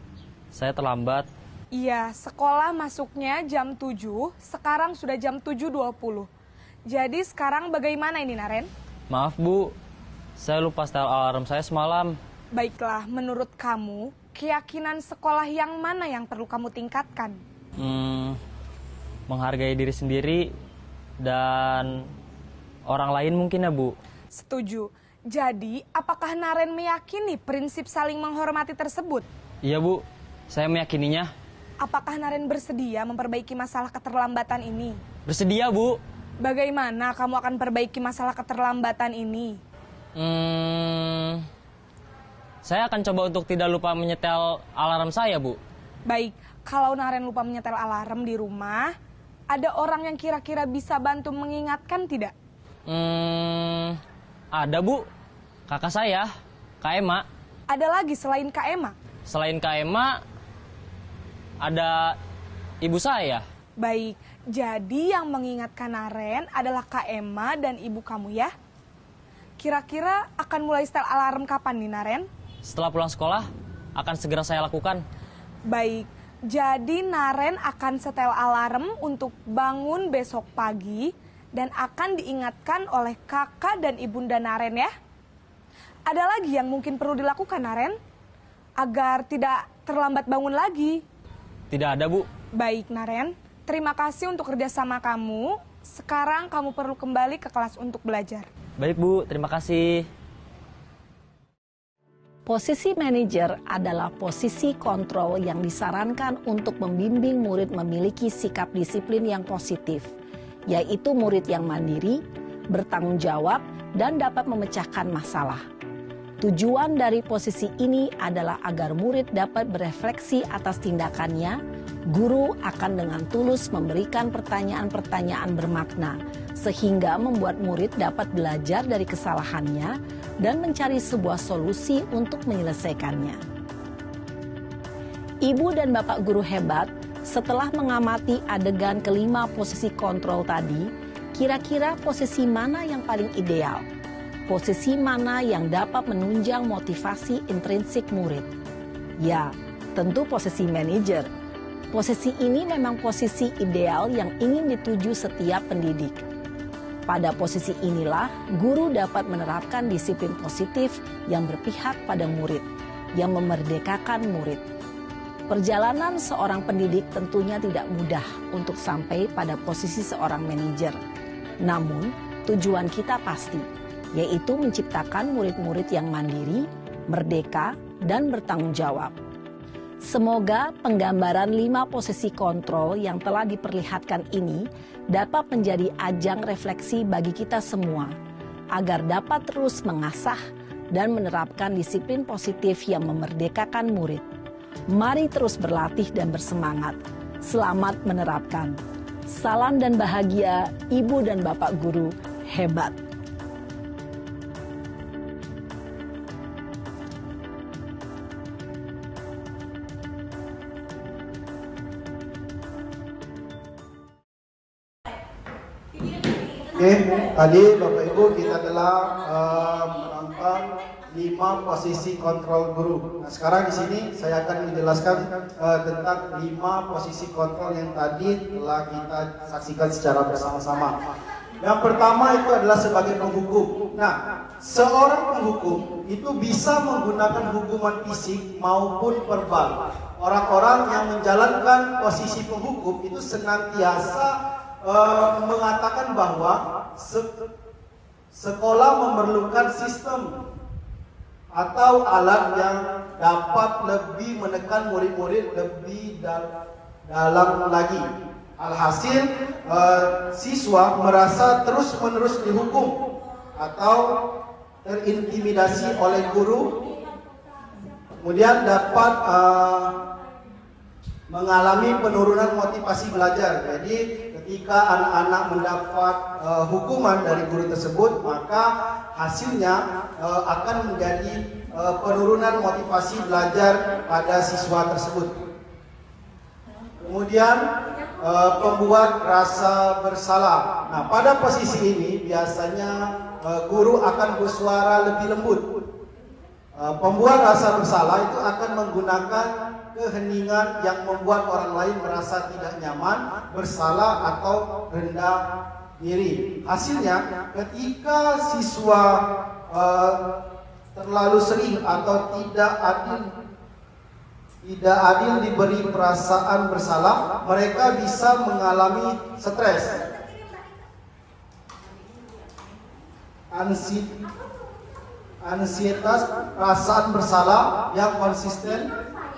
saya terlambat. Iya, sekolah masuknya jam 7, sekarang sudah jam 7.20. Jadi sekarang bagaimana ini Naren? Maaf Bu, saya lupa setel alarm saya semalam. Baiklah, menurut kamu, keyakinan sekolah yang mana yang perlu kamu tingkatkan? Menghargai diri sendiri dan orang lain mungkin ya Bu. Setuju. Jadi, apakah Naren meyakini prinsip saling menghormati tersebut? Iya Bu, saya meyakininya. Apakah Naren bersedia memperbaiki masalah keterlambatan ini? Bersedia Bu. Bagaimana kamu akan perbaiki masalah keterlambatan ini? Saya akan coba untuk tidak lupa menyetel alarm saya Bu. Baik, kalau Naren lupa menyetel alarm di rumah, ada orang yang kira-kira bisa bantu mengingatkan tidak? Ada Bu, kakak saya, Kak Ema. Ada lagi selain Kak Ema? Selain Kak Ema, ada ibu saya. Baik, jadi yang mengingatkan Naren adalah Kak Ema dan ibu kamu ya? Kira-kira akan mulai setel alarm kapan nih Naren? Setelah pulang sekolah, akan segera saya lakukan. Baik, jadi Naren akan setel alarm untuk bangun besok pagi dan akan diingatkan oleh kakak dan ibunda Naren ya. Ada lagi yang mungkin perlu dilakukan Naren? Agar tidak terlambat bangun lagi. Tidak ada Bu. Baik Naren, terima kasih untuk kerjasama kamu. Sekarang kamu perlu kembali ke kelas untuk belajar. Baik Bu, terima kasih. Posisi manajer adalah posisi kontrol yang disarankan untuk membimbing murid memiliki sikap disiplin yang positif, yaitu murid yang mandiri, bertanggung jawab, dan dapat memecahkan masalah. Tujuan dari posisi ini adalah agar murid dapat berefleksi atas tindakannya. Guru akan dengan tulus memberikan pertanyaan-pertanyaan bermakna, sehingga membuat murid dapat belajar dari kesalahannya dan mencari sebuah solusi untuk menyelesaikannya. Ibu dan bapak guru hebat, setelah mengamati adegan kelima posisi kontrol tadi, kira-kira posisi mana yang paling ideal? Posisi mana yang dapat menunjang motivasi intrinsik murid? Ya, tentu posisi manajer. Posisi ini memang posisi ideal yang ingin dituju setiap pendidik. Pada posisi inilah, guru dapat menerapkan disiplin positif yang berpihak pada murid, yang memerdekakan murid. Perjalanan seorang pendidik tentunya tidak mudah untuk sampai pada posisi seorang manajer. Namun, tujuan kita pasti, yaitu menciptakan murid-murid yang mandiri, merdeka, dan bertanggung jawab. Semoga penggambaran 5 posisi kontrol yang telah diperlihatkan ini dapat menjadi ajang refleksi bagi kita semua, agar dapat terus mengasah dan menerapkan disiplin positif yang memerdekakan murid. Mari terus berlatih dan bersemangat. Selamat menerapkan. Salam dan bahagia, Ibu dan Bapak Guru hebat. Oke, tadi Bapak Ibu kita telah menonton 5 posisi kontrol guru. Nah, sekarang di sini saya akan menjelaskan tentang 5 posisi kontrol yang tadi telah kita saksikan secara bersama-sama. Yang pertama itu adalah sebagai penghukum. Nah, seorang penghukum itu bisa menggunakan hukuman fisik maupun verbal. Orang-orang yang menjalankan posisi penghukum itu senantiasa mengatakan bahwa sekolah memerlukan sistem atau alat yang dapat lebih menekan murid-murid lebih dalam lagi. Alhasil siswa merasa terus-menerus dihukum atau terintimidasi oleh guru, kemudian dapat mengalami penurunan motivasi belajar. Jadi ketika anak-anak mendapat hukuman dari guru tersebut, maka hasilnya akan menjadi penurunan motivasi belajar pada siswa tersebut. Kemudian pembuat rasa bersalah. Nah, pada posisi ini biasanya guru akan bersuara lebih lembut. Pembuat rasa bersalah itu akan menggunakan keheningan yang membuat orang lain merasa tidak nyaman, bersalah atau rendah diri. Hasilnya, ketika siswa terlalu sering atau tidak adil diberi perasaan bersalah, mereka bisa mengalami stres, ansietas, perasaan bersalah yang konsisten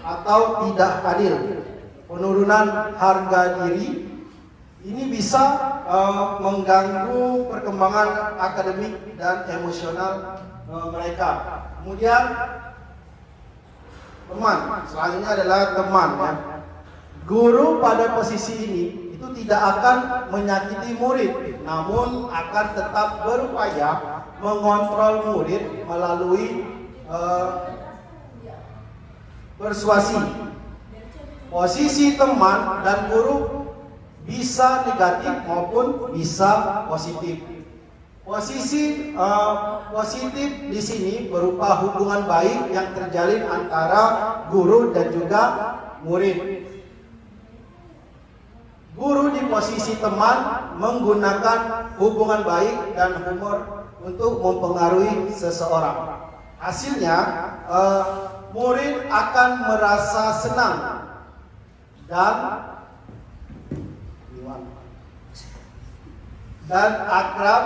atau tidak adil, penurunan harga diri. Ini bisa mengganggu perkembangan akademik dan emosional mereka. Kemudian teman, selanjutnya adalah teman ya. Guru pada posisi ini itu tidak akan menyakiti murid, namun akan tetap berupaya mengontrol murid melalui persuasi. Posisi teman dan guru bisa negatif maupun bisa positif. Posisi positif di sini berupa hubungan baik yang terjalin antara guru dan juga murid. Guru di posisi teman menggunakan hubungan baik dan humor untuk mempengaruhi seseorang. Hasilnya, murid akan merasa senang dan akrab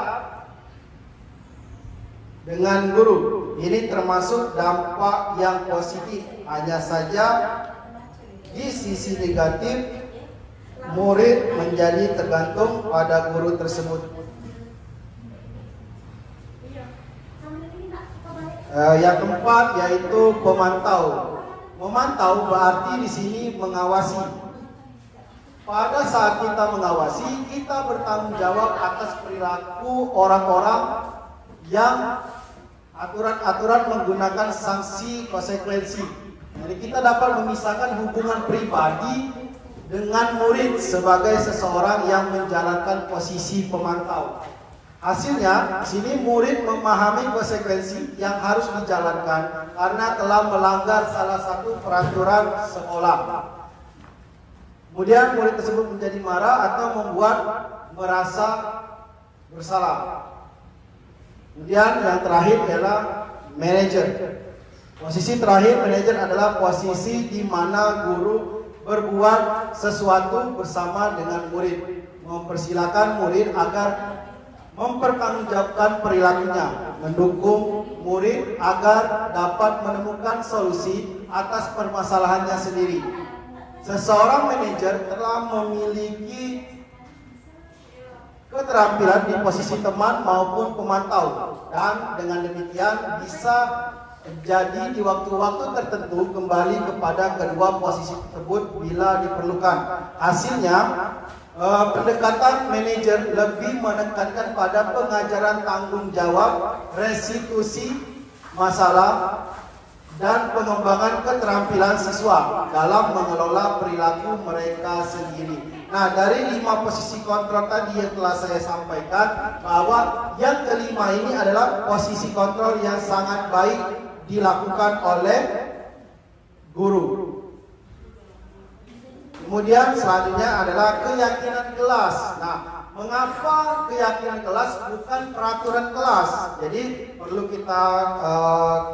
dengan guru. Ini termasuk dampak yang positif. Hanya saja di sisi negatif, murid menjadi tergantung pada guru tersebut. Yang keempat yaitu pemantau. Memantau berarti di sini mengawasi. Pada saat kita mengawasi, kita bertanggung jawab atas perilaku orang-orang yang aturan-aturan menggunakan sanksi konsekuensi. Jadi kita dapat memisahkan hubungan pribadi dengan murid sebagai seseorang yang menjalankan posisi pemantau. Hasilnya, di sini murid memahami konsekuensi yang harus dijalankan karena telah melanggar salah satu peraturan sekolah. Kemudian murid tersebut menjadi marah atau membuat merasa bersalah. Kemudian yang terakhir adalah manajer. Posisi terakhir manajer adalah posisi di mana guru berbuat sesuatu bersama dengan murid, mempersilahkan murid agar mempertanggungjawabkan perilakunya, mendukung murid agar dapat menemukan solusi atas permasalahannya sendiri. Seseorang manajer telah memiliki keterampilan di posisi teman maupun pemantau, dan dengan demikian bisa jadi di waktu-waktu tertentu kembali kepada kedua posisi tersebut bila diperlukan. Hasilnya, pendekatan manajer lebih menekankan pada pengajaran tanggung jawab, restitusi masalah, dan pengembangan keterampilan siswa dalam mengelola perilaku mereka sendiri. Nah, dari 5 posisi kontrol tadi yang telah saya sampaikan, bahwa yang kelima ini adalah posisi kontrol yang sangat baik dilakukan oleh guru. Kemudian selanjutnya adalah keyakinan kelas. Nah, mengapa keyakinan kelas bukan peraturan kelas? Jadi perlu kita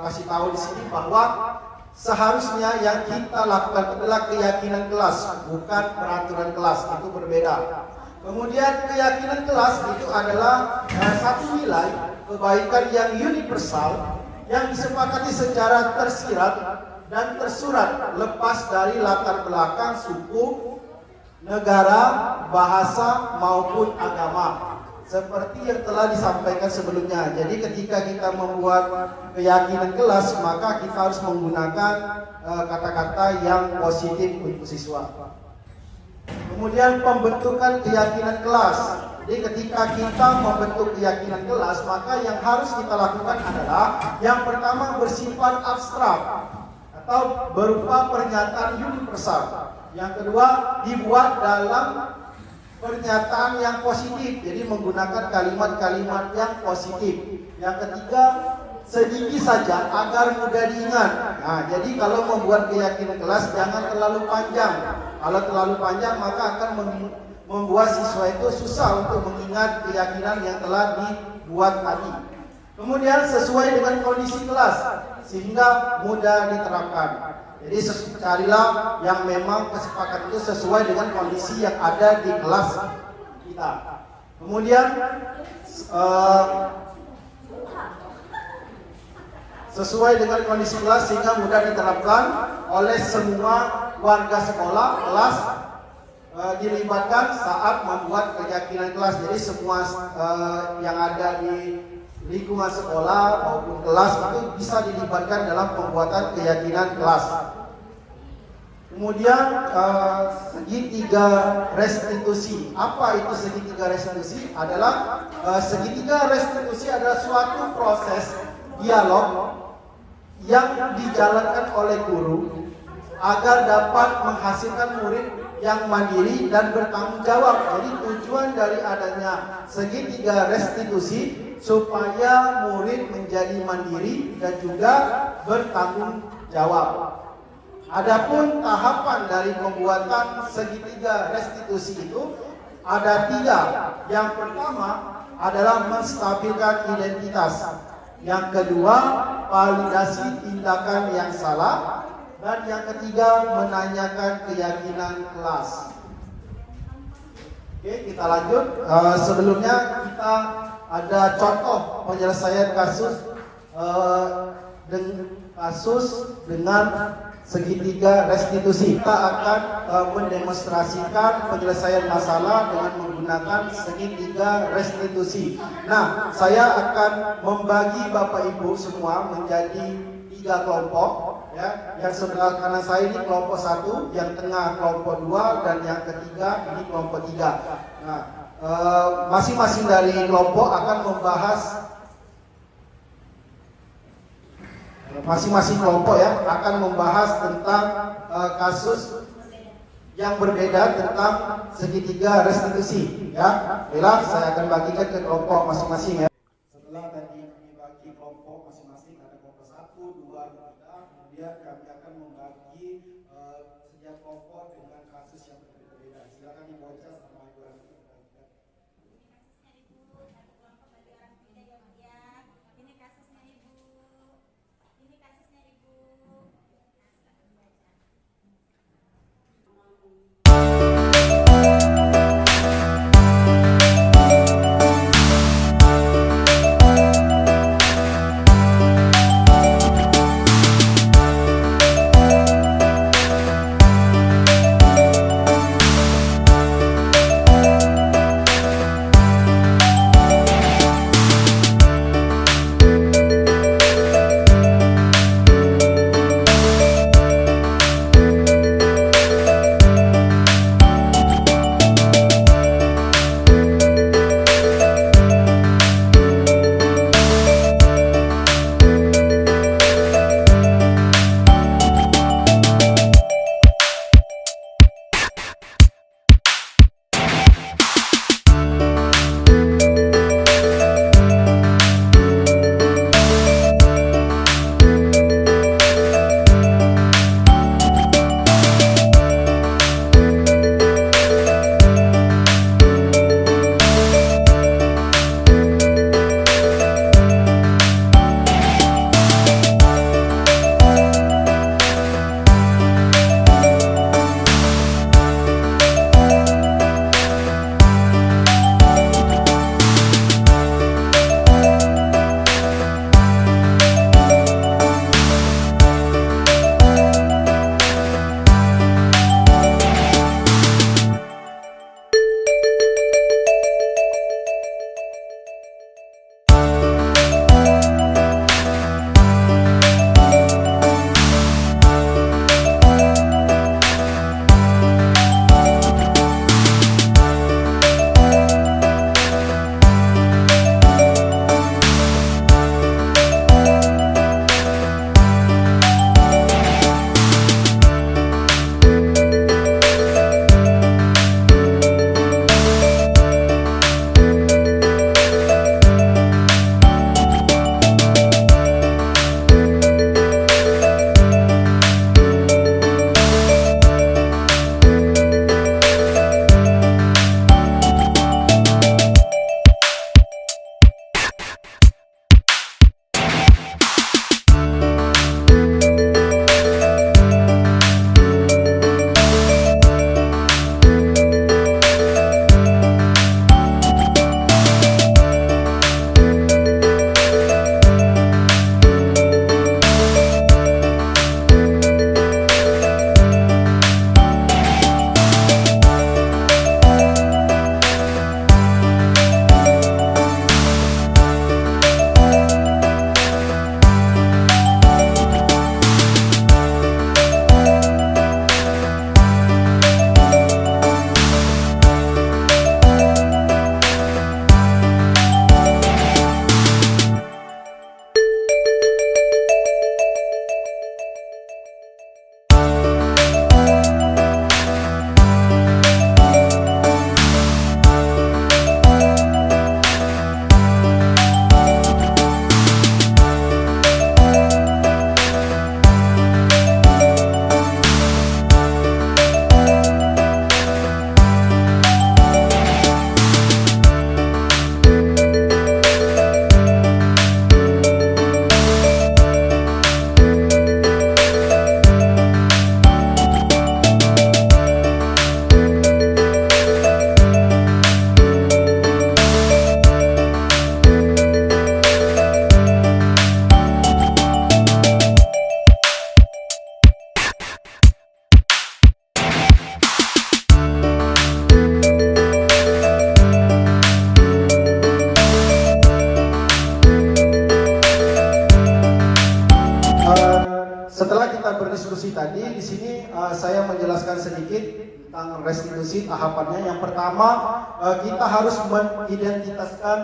kasih tahu di sini bahwa seharusnya yang kita lakukan adalah keyakinan kelas, bukan peraturan kelas. Itu berbeda. Kemudian keyakinan kelas itu adalah satu nilai kebaikan yang universal yang disepakati secara tersirat dan tersurat lepas dari latar belakang suku, negara, bahasa maupun agama. Seperti yang telah disampaikan sebelumnya. Jadi ketika kita membuat keyakinan kelas, maka kita harus menggunakan kata-kata yang positif untuk siswa. Kemudian pembentukan keyakinan kelas. Jadi ketika kita membentuk keyakinan kelas, maka yang harus kita lakukan adalah yang pertama bersifat abstrak atau berupa pernyataan universal. Yang kedua dibuat dalam pernyataan yang positif, jadi menggunakan kalimat-kalimat yang positif. Yang ketiga sedikit saja agar mudah diingat. Nah, jadi kalau membuat keyakinan kelas jangan terlalu panjang. Kalau terlalu panjang maka akan membuat siswa itu susah untuk mengingat keyakinan yang telah dibuat tadi. Kemudian sesuai dengan kondisi kelas sehingga mudah diterapkan. Jadi carilah yang memang kesepakatan itu sesuai dengan kondisi yang ada di kelas kita. Kemudian sesuai dengan kondisi kelas sehingga mudah diterapkan oleh semua warga sekolah kelas, dilibatkan saat membuat keyakinan kelas. Jadi semua yang ada di lingkungan sekolah maupun kelas itu bisa dilibatkan dalam pembuatan keyakinan kelas. Kemudian segitiga restitusi. Apa itu segitiga restitusi? Adalah segitiga restitusi adalah suatu proses dialog yang dijalankan oleh guru agar dapat menghasilkan murid yang mandiri dan bertanggung jawab. Jadi tujuan dari adanya segitiga restitusi supaya murid menjadi mandiri dan juga bertanggung jawab. Adapun tahapan dari pembuatan segitiga restitusi itu ada 3. Yang pertama adalah menstabilkan identitas. Yang kedua, validasi tindakan yang salah. Dan yang ketiga, menanyakan keyakinan kelas. Oke, kita lanjut. Sebelumnya kita ada contoh penyelesaian kasus dengan segitiga restitusi. Kita akan mendemonstrasikan penyelesaian masalah dengan menggunakan segitiga restitusi. Nah, saya akan membagi Bapak Ibu semua menjadi 3 kelompok. Ya, yang sebelah kanan saya ini kelompok 1, yang tengah kelompok 2, dan yang ketiga ini kelompok 3. Nah, masing-masing dari kelompok akan membahas, masing-masing kelompok ya akan membahas tentang kasus yang berbeda tentang segitiga restitusi. Ya, baiklah, saya akan bagikan ke kelompok masing-masing ya. Setelah tadi dibagi kelompok masing-masing, ada kelompok 1, 2, 3, kemudian kami akan membagi setiap kelompok dengan kasus yang berbeda. Silakan dibaca sama Ibu Ranti. Ini kasusnya Ibu. Ini kasusnya Ibu. setelah kita berdiskusi tadi, di sini saya menjelaskan sedikit tentang restitusi tahapannya. Yang pertama, kita harus mengidentitaskan,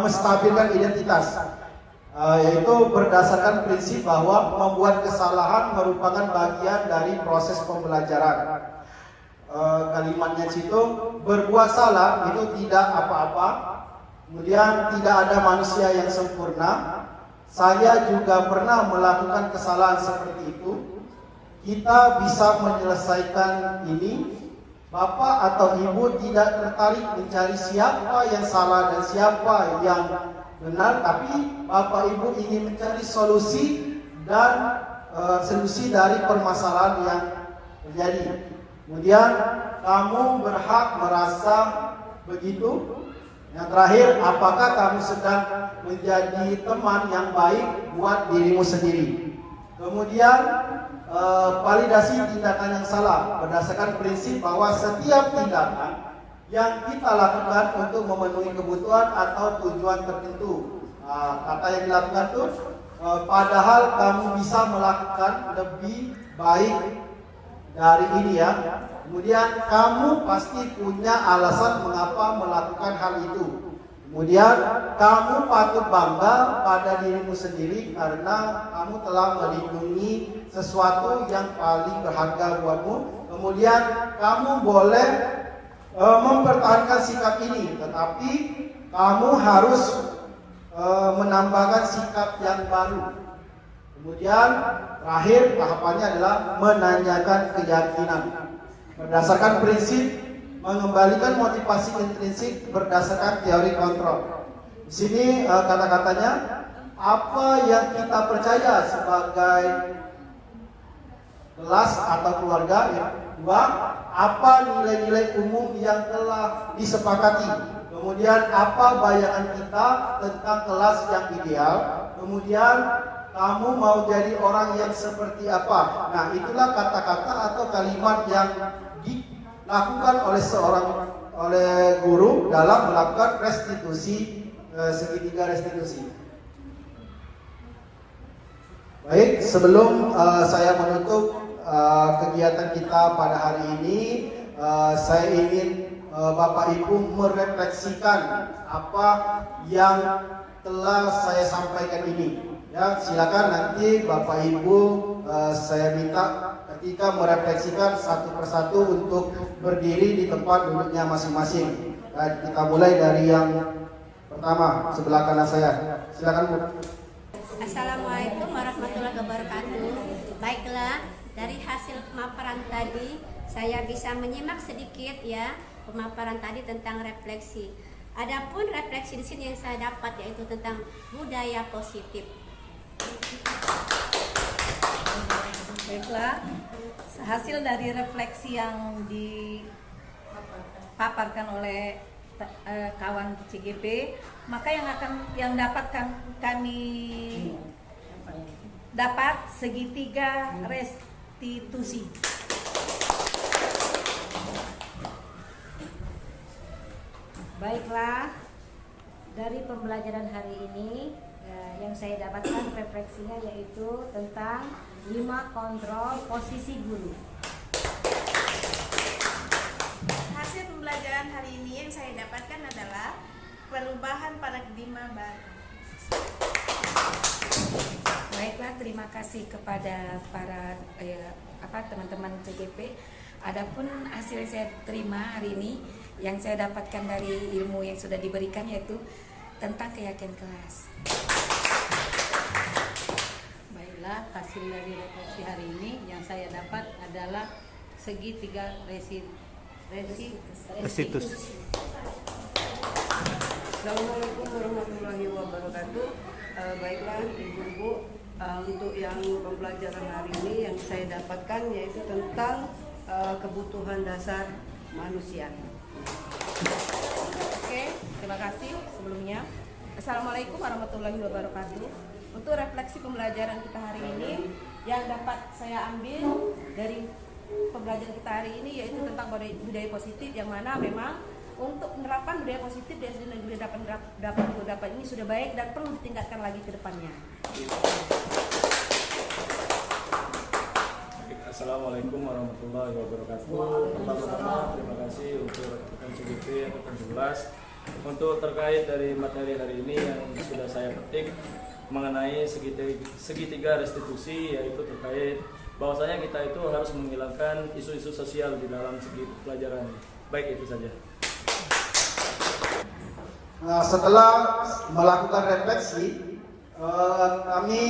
menstabilkan identitas, yaitu berdasarkan prinsip bahwa membuat kesalahan merupakan bagian dari proses pembelajaran. Kalimatnya situ, berbuat salah itu tidak apa-apa, kemudian tidak ada manusia yang sempurna. Saya juga pernah melakukan kesalahan seperti itu. Kita bisa menyelesaikan ini. Bapak atau ibu tidak tertarik mencari siapa yang salah dan siapa yang benar, tapi bapak ibu ingin mencari solusi dan solusi dari permasalahan yang terjadi. Kemudian kamu berhak merasa begitu. Yang terakhir, apakah kamu sedang menjadi teman yang baik buat dirimu sendiri? Kemudian validasi tindakan yang salah berdasarkan prinsip bahwa setiap tindakan yang kita lakukan untuk memenuhi kebutuhan atau tujuan tertentu. Kata yang dilakukan itu, padahal kamu bisa melakukan lebih baik dari ini ya. Kemudian kamu pasti punya alasan mengapa melakukan hal itu. Kemudian kamu patut bangga pada dirimu sendiri karena kamu telah melindungi sesuatu yang paling berharga buatmu. Kemudian kamu boleh mempertahankan sikap ini, tetapi kamu harus menambahkan sikap yang baru. Kemudian terakhir tahapannya adalah menanyakan keyakinan berdasarkan prinsip mengembalikan motivasi intrinsik berdasarkan teori kontrol. Di sini kata-katanya, apa yang kita percaya sebagai kelas atau keluarga, ya. Dua, apa nilai-nilai umum yang telah disepakati. Kemudian apa bayangan kita tentang kelas yang ideal. Kemudian kamu mau jadi orang yang seperti apa. Nah, itulah kata-kata atau kalimat yang dilakukan oleh guru dalam melakukan restitusi, segitiga restitusi. Baik, sebelum saya menutup kegiatan kita pada hari ini, saya ingin Bapak Ibu merefleksikan apa yang telah saya sampaikan ini. Ya, silakan nanti Bapak Ibu saya minta ketika merefleksikan satu persatu untuk berdiri di tempat duduknya masing-masing. Dan kita mulai dari yang pertama sebelah kanan saya. Silakan Bu. Assalamualaikum warahmatullahi wabarakatuh. Baiklah, dari hasil pemaparan tadi saya bisa menyimak sedikit ya pemaparan tadi tentang refleksi. Adapun refleksi di sini yang saya dapat yaitu tentang budaya positif. Baiklah, hasil dari refleksi yang dipaparkan oleh kawan CGP, maka yang dapatkan kami dapat segitiga restitusi. Baiklah, dari pembelajaran hari ini yang saya dapatkan refleksinya yaitu tentang 5 kontrol posisi guru. Hasil pembelajaran hari ini yang saya dapatkan adalah perubahan paradigma baru. Baiklah, terima kasih kepada para teman-teman CGP. Adapun hasil yang saya terima hari ini, yang saya dapatkan dari ilmu yang sudah diberikan yaitu tentang keyakinan kelas. Baiklah, hasil dari refleksi hari ini yang saya dapat adalah segitiga restitusi. Assalamualaikum warahmatullahi wabarakatuh. Baiklah ibu-ibu, untuk yang pembelajaran hari ini yang saya dapatkan yaitu tentang kebutuhan dasar manusia. Oke, terima kasih sebelumnya. Assalamualaikum warahmatullahi wabarakatuh. Untuk refleksi pembelajaran kita hari ini yang dapat saya ambil dari pembelajaran kita hari ini yaitu tentang budaya positif, yang mana memang untuk menerapkan budaya positif di SD Negeri 8 ini sudah baik dan perlu ditingkatkan lagi ke depannya. Assalamualaikum warahmatullahi wabarakatuh. Pertama-tama terima kasih untuk rekan CGP angkatan 11 untuk terkait dari materi hari ini yang sudah saya petik mengenai segitiga restitusi, yaitu terkait bahwasanya kita itu harus menghilangkan isu-isu sosial di dalam segi pelajaran. Baik, itu saja. Nah, setelah melakukan refleksi, kami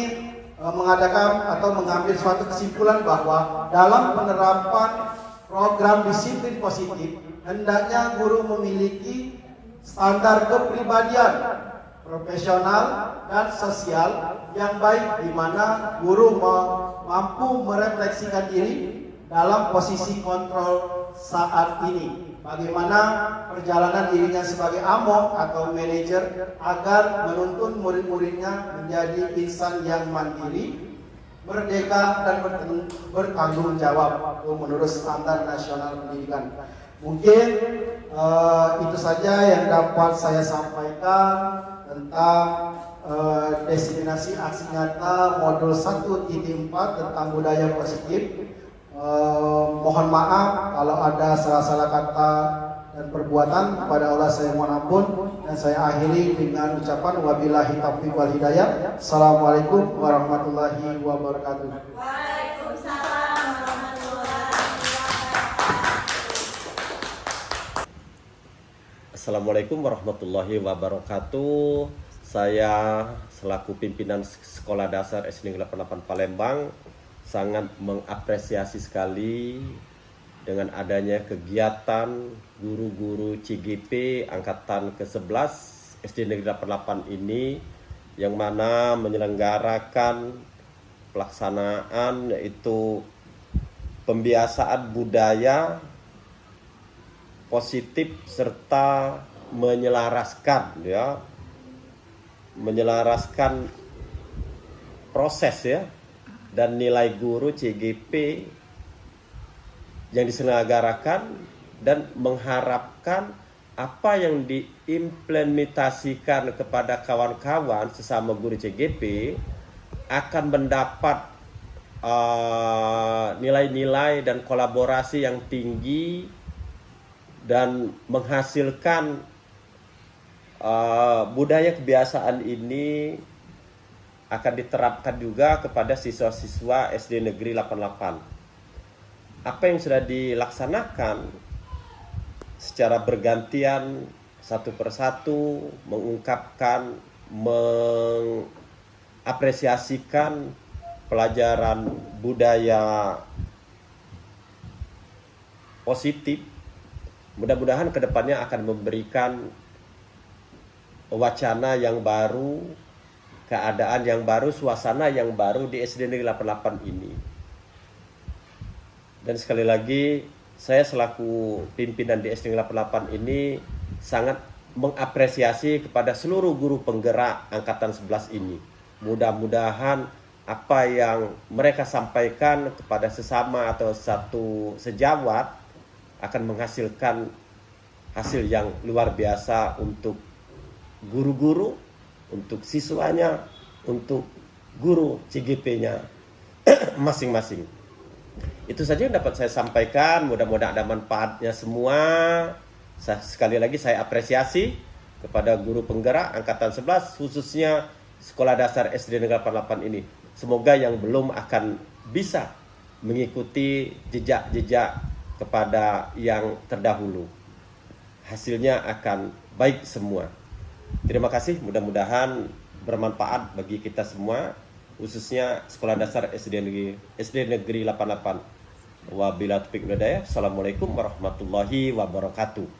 mengadakan atau mengambil suatu kesimpulan bahwa dalam penerapan program disiplin positif hendaknya guru memiliki standar kepribadian profesional dan sosial yang baik, di mana guru mampu merefleksikan diri dalam posisi kontrol saat ini. Bagaimana perjalanan dirinya sebagai among atau manajer agar menuntun murid-muridnya menjadi insan yang mandiri, merdeka dan bertanggung jawab menurut standar nasional pendidikan. Mungkin itu saja yang dapat saya sampaikan tentang destinasi aksi nyata modul 1.4 tentang budaya positif. Mohon maaf kalau ada salah-salah kata dan perbuatan, kepada Allah saya mohon ampun, dan saya akhiri dengan ucapan wabillahi taufiq wal hidayah. Assalamualaikum warahmatullahi wabarakatuh. Waalaikumsalam warahmatullahi wabarakatuh. Assalamualaikum warahmatullahi wabarakatuh. Saya selaku pimpinan Sekolah Dasar SD Negeri 88 Palembang sangat mengapresiasi sekali dengan adanya kegiatan guru-guru CGP angkatan ke-11 SD Negeri 88 ini, yang mana menyelenggarakan pelaksanaan yaitu pembiasaan budaya positif serta menyelaraskan proses dan nilai guru CGP yang diselenggarakan, dan mengharapkan apa yang diimplementasikan kepada kawan-kawan sesama guru CGP akan mendapat nilai-nilai dan kolaborasi yang tinggi dan menghasilkan budaya kebiasaan ini akan diterapkan juga kepada siswa-siswa SD Negeri 88. Apa yang sudah dilaksanakan secara bergantian satu persatu mengungkapkan, mengapresiasikan pelajaran budaya positif, mudah-mudahan kedepannya akan memberikan wacana yang baru, keadaan yang baru, suasana yang baru di SD Negeri 88 ini. Dan sekali lagi, saya selaku pimpinan di SD Negeri 88 ini sangat mengapresiasi kepada seluruh guru penggerak angkatan 11 ini. Mudah-mudahan apa yang mereka sampaikan kepada sesama atau satu sejawat akan menghasilkan hasil yang luar biasa untuk guru-guru, untuk siswanya, untuk guru CGP-nya masing-masing. Itu saja yang dapat saya sampaikan. Mudah-mudahan ada manfaatnya semua. Sekali lagi saya apresiasi kepada guru penggerak angkatan 11, khususnya Sekolah Dasar SD Negeri 88 ini. Semoga yang belum akan bisa mengikuti jejak-jejak kepada yang terdahulu. Hasilnya akan baik semua. Terima kasih, mudah-mudahan bermanfaat bagi kita semua, khususnya Sekolah Dasar SD Negeri 88. Wabillahi taufiq wal hidayah. Assalamualaikum warahmatullahi wabarakatuh.